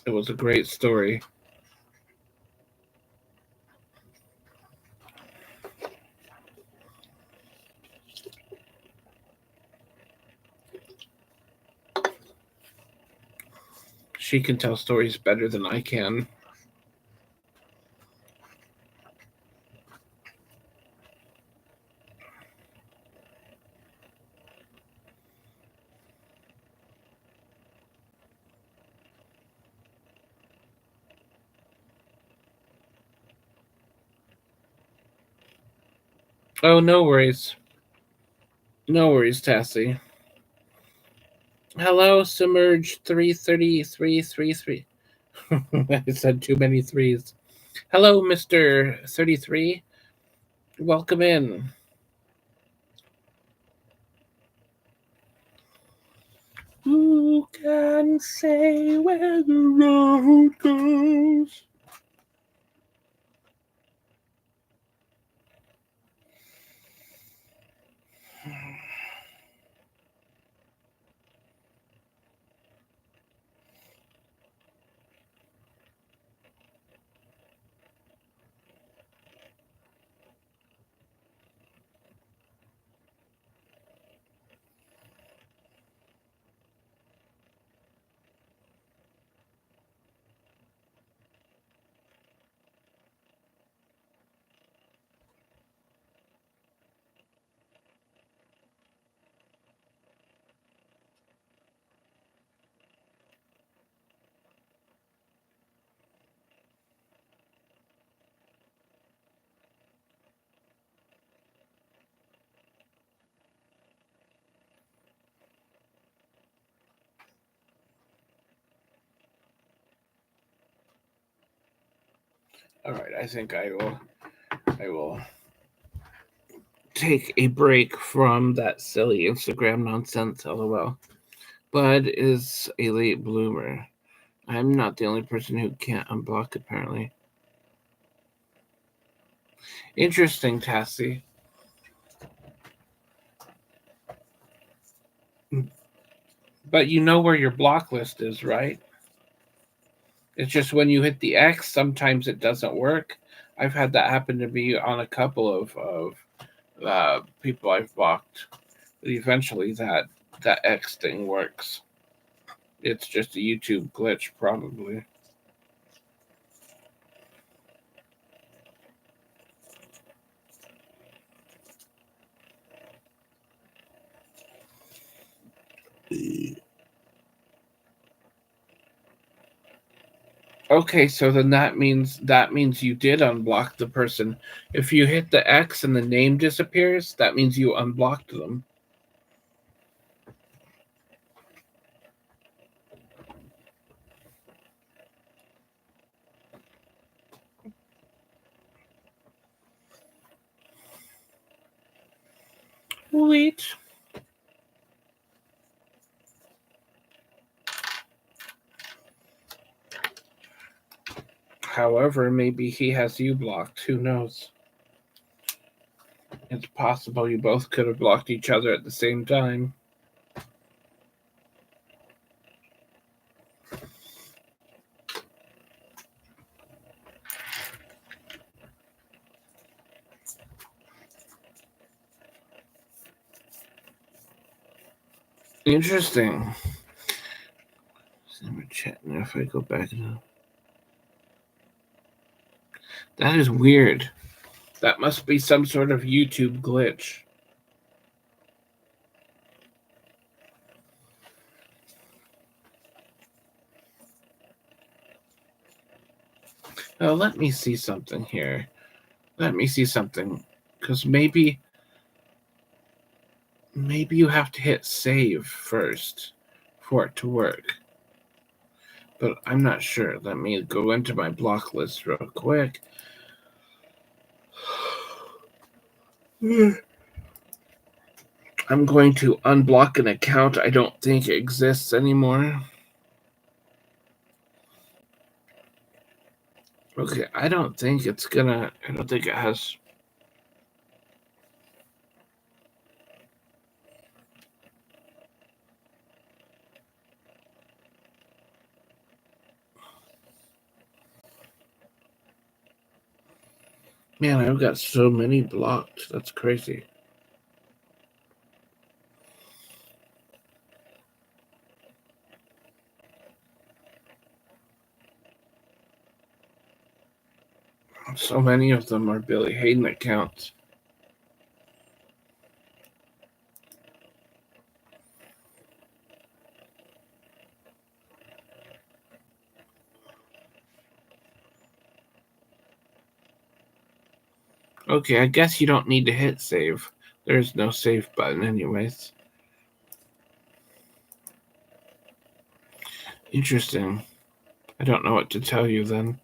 It was a great story. She can tell stories better than I can. Oh, no worries. No worries, Tassie. Hello, Submerge 33333. I said too many threes. Hello, Mr. 33. Welcome in. Who can say where the road goes? All right, I think I will take a break from that silly Instagram nonsense, lol. Bud is a late bloomer. I'm not the only person who can't unblock, apparently. Interesting, Tassie. But you know where your block list is, right? It's just when you hit the X, sometimes it doesn't work. I've had that happen to me on a couple of people I've blocked. But eventually, that X thing works. It's just a YouTube glitch, probably. Okay, so then that means you did unblock the person. If you hit the X and the name disappears, that means you unblocked them. Wait. However, maybe he has you blocked. Who knows? It's possible you both could have blocked each other at the same time. Interesting. I'm chatting if I go back now. That is weird. That must be some sort of YouTube glitch. Oh, let me see something here. Let me see something. Because maybe you have to hit save first for it to work. But I'm not sure. Let me go into my block list real quick. I'm going to unblock an account I don't think exists anymore. Okay, I don't think it has. Man, I've got so many blocked. That's crazy. So many of them are Billy Hayden accounts. Okay, I guess you don't need to hit save. There's no save button anyways. Interesting. I don't know what to tell you then.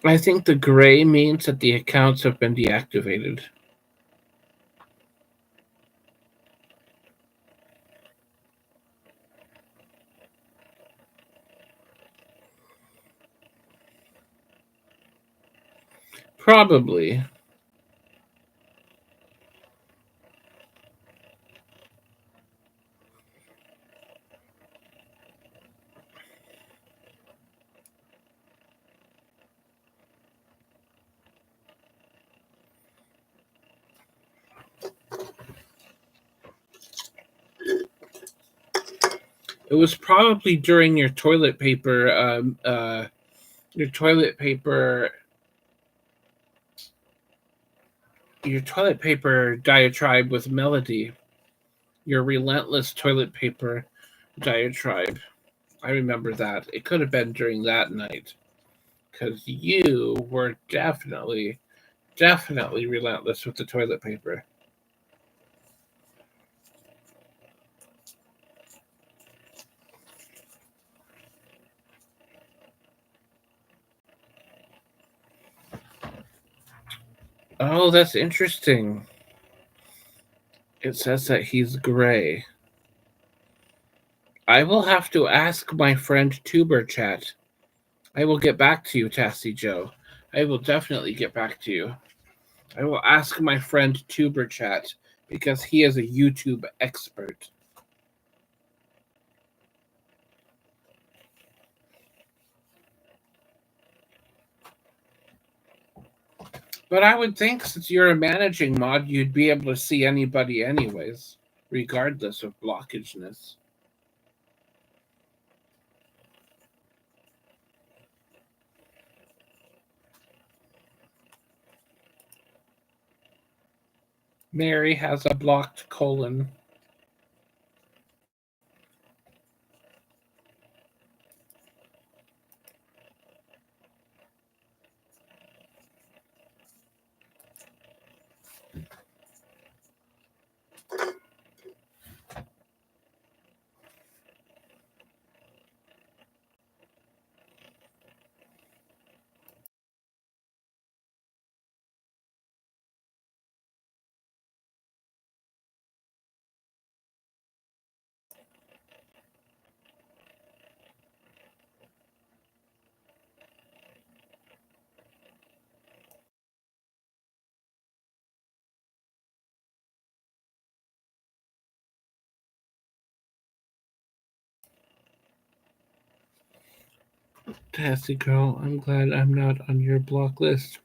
I think the gray means that the accounts have been deactivated. Probably. It was probably during your toilet paper diatribe with Melody. Your relentless toilet paper diatribe. I remember that. It could have been during that night. Because you were definitely relentless with the toilet paper. Oh, that's interesting. It says that he's gray. I will have to ask my friend Tuber Chat. I will get back to you, Tassie Joe. I will definitely get back to you. I will ask my friend Tuber Chat because he is a YouTube expert. But I would think since you're a managing mod, you'd be able to see anybody anyways, regardless of blockageness. Mary has a blocked colon. Tassie girl, I'm glad I'm not on your block list.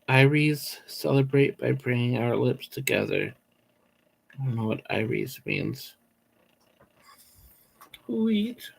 Iries celebrate by bringing our lips together. I don't know what Iries means. Sweet.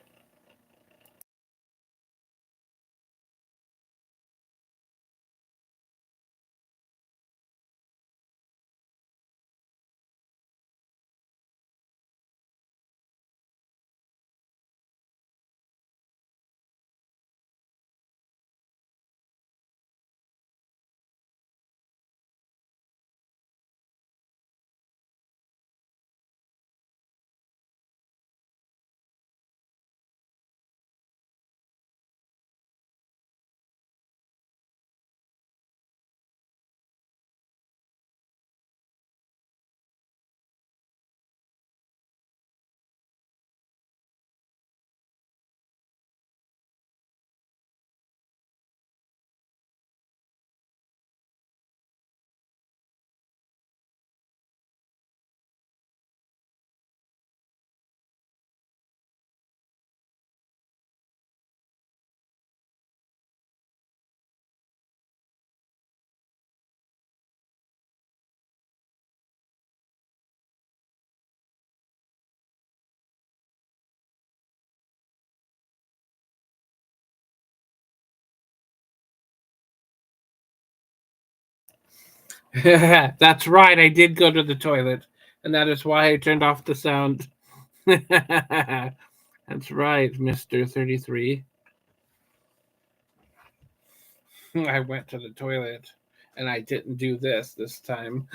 That's right, I did go to the toilet, and that is why I turned off the sound. That's right, Mr. 33. I went to the toilet, and I didn't do this time.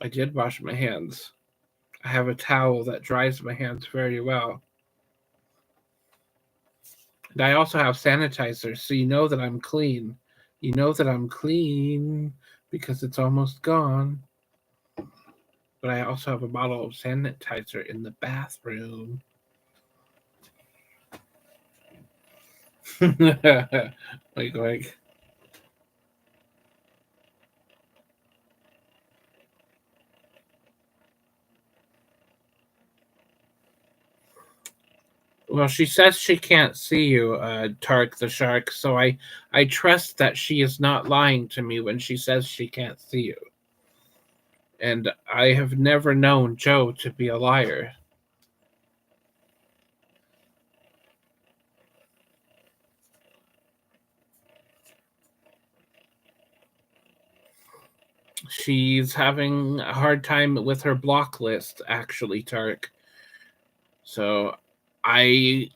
I did wash my hands. I have a towel that dries my hands very well. And I also have sanitizer, so you know that I'm clean. You know that I'm clean because it's almost gone. But I also have a bottle of sanitizer in the bathroom. Like. Well, she says she can't see you, Tark the Shark, so I trust that she is not lying to me when she says she can't see you. And I have never known Joe to be a liar. She's having a hard time with her block list, actually, Tark. So I.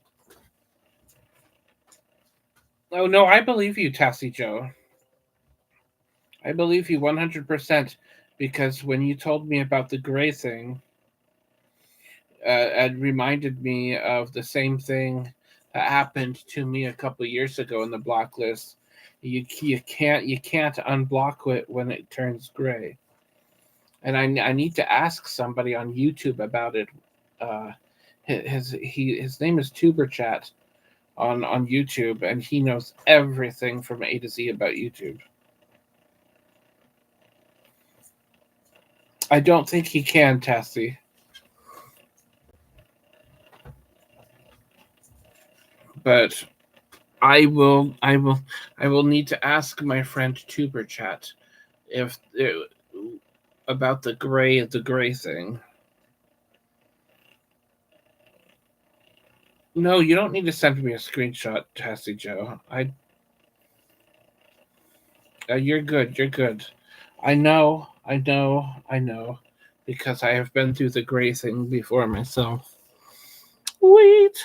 Oh, no, I believe you, Tassie Joe. I believe you 100% because when you told me about the gray thing, it reminded me of the same thing that happened to me a couple years ago in the block list. You can't unblock it when it turns gray, and I need to ask somebody on YouTube about it. His name is TuberChat on YouTube, and he knows everything from A to Z about YouTube. I don't think he can, Tassie. But I will need to ask my friend TuberChat if about the gray thing. No, you don't need to send me a screenshot, Tassie Joe. You're good. You're good. I know, because I have been through the gray thing before myself. Wait.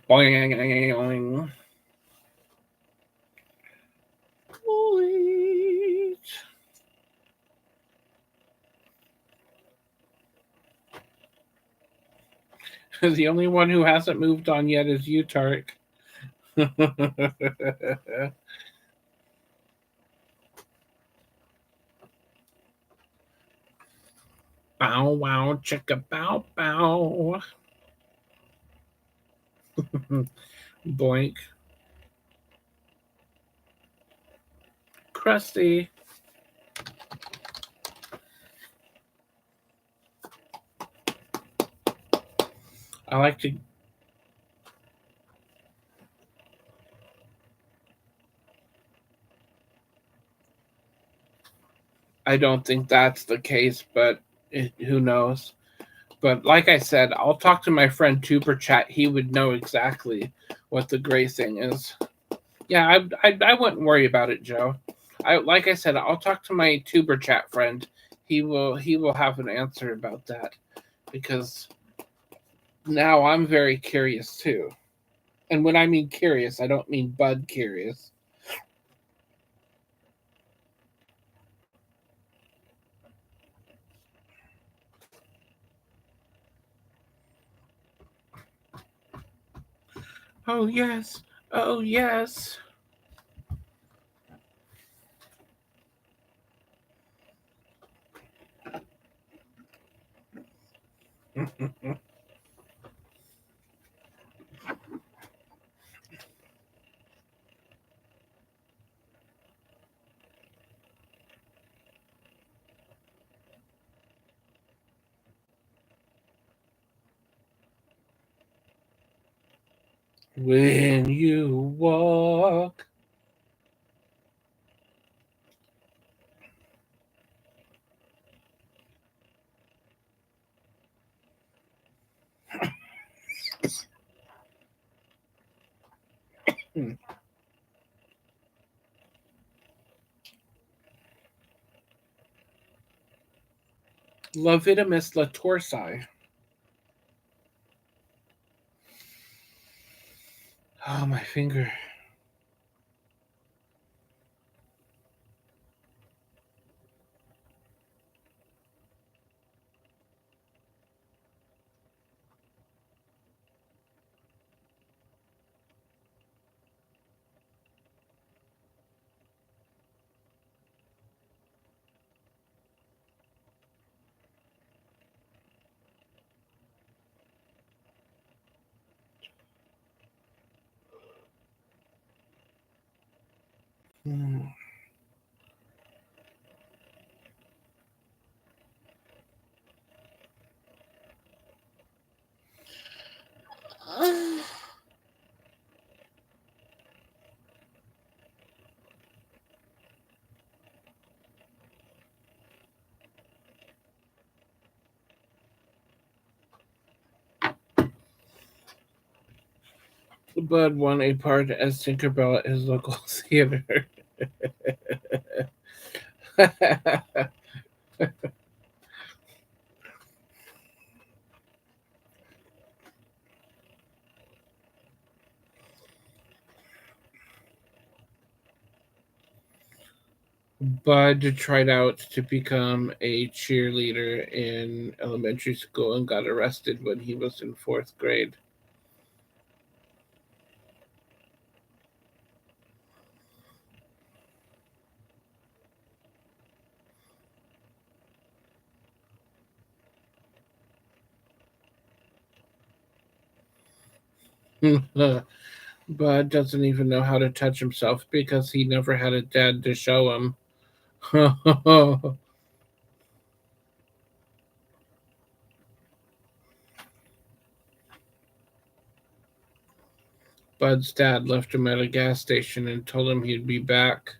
Boing. Wait. The only one who hasn't moved on yet is you, Tarek. Bow wow, chicka bow bow. Blank. Crusty. I like to. I don't think that's the case, but who knows? But like I said, I'll talk to my friend Tuber Chat. He would know exactly what the gray thing is. Yeah, I wouldn't worry about it, Joe. Like I said, I'll talk to my Tuber Chat friend. He will have an answer about that, because now I'm very curious too. And when I mean curious, I don't mean Bud curious. Oh yes. Oh yes. When you walk. Levidimus latorsi. Oh, my finger. Hmm. Bud won a part as Tinkerbell at his local theater. Bud tried out to become a cheerleader in elementary school and got arrested when he was in fourth grade. Bud doesn't even know how to touch himself because he never had a dad to show him. Bud's dad left him at a gas station and told him he'd be back.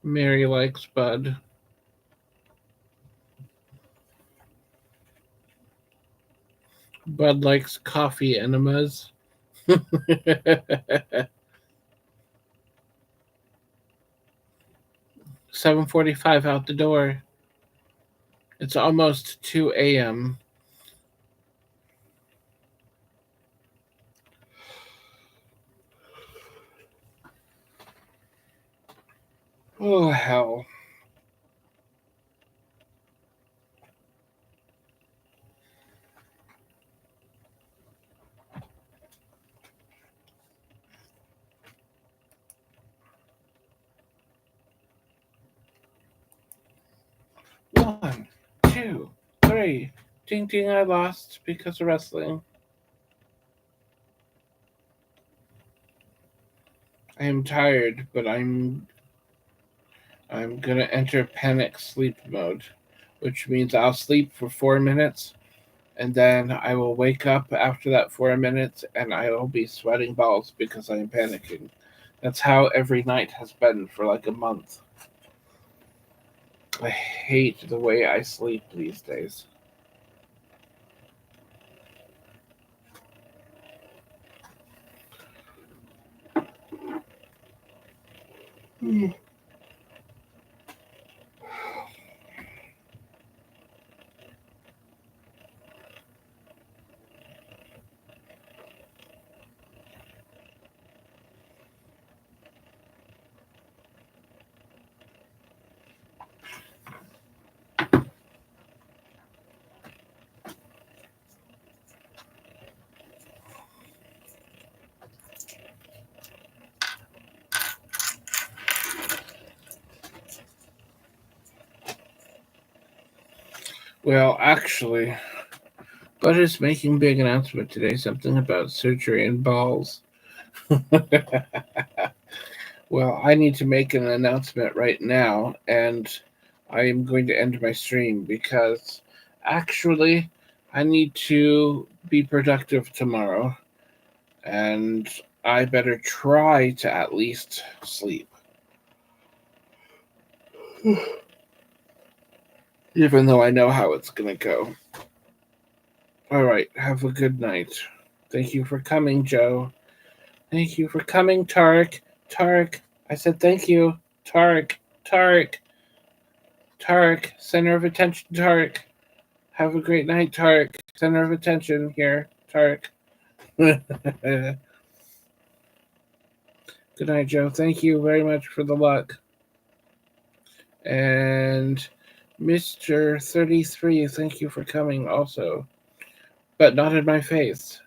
Mary likes Bud. Bud likes coffee enemas. 7:45 out the door. It's almost 2 a.m. Oh, hell. One, two, three. Ding ding, I lost because of wrestling. I am tired, but I'm gonna enter panic sleep mode, which means I'll sleep for 4 minutes, and then I will wake up after that 4 minutes, and I will be sweating balls because I am panicking. That's how every night has been for like a month. I hate the way I sleep these days. Well, actually, Bud is making big announcement today. Something about surgery and balls. Well, I need to make an announcement right now, and I am going to end my stream because actually I need to be productive tomorrow, and I better try to at least sleep. Even though I know how it's going to go. All right, have a good night. Thank you for coming, Joe. Thank you for coming, Tarek. Tarek, I said thank you. Tarek, Tarek, Tarek, center of attention, Tarek. Have a great night, Tarek. Center of attention here, Tarek. Good night, Joe. Thank you very much for the luck. And Mr. 33, thank you for coming also. But not in my face.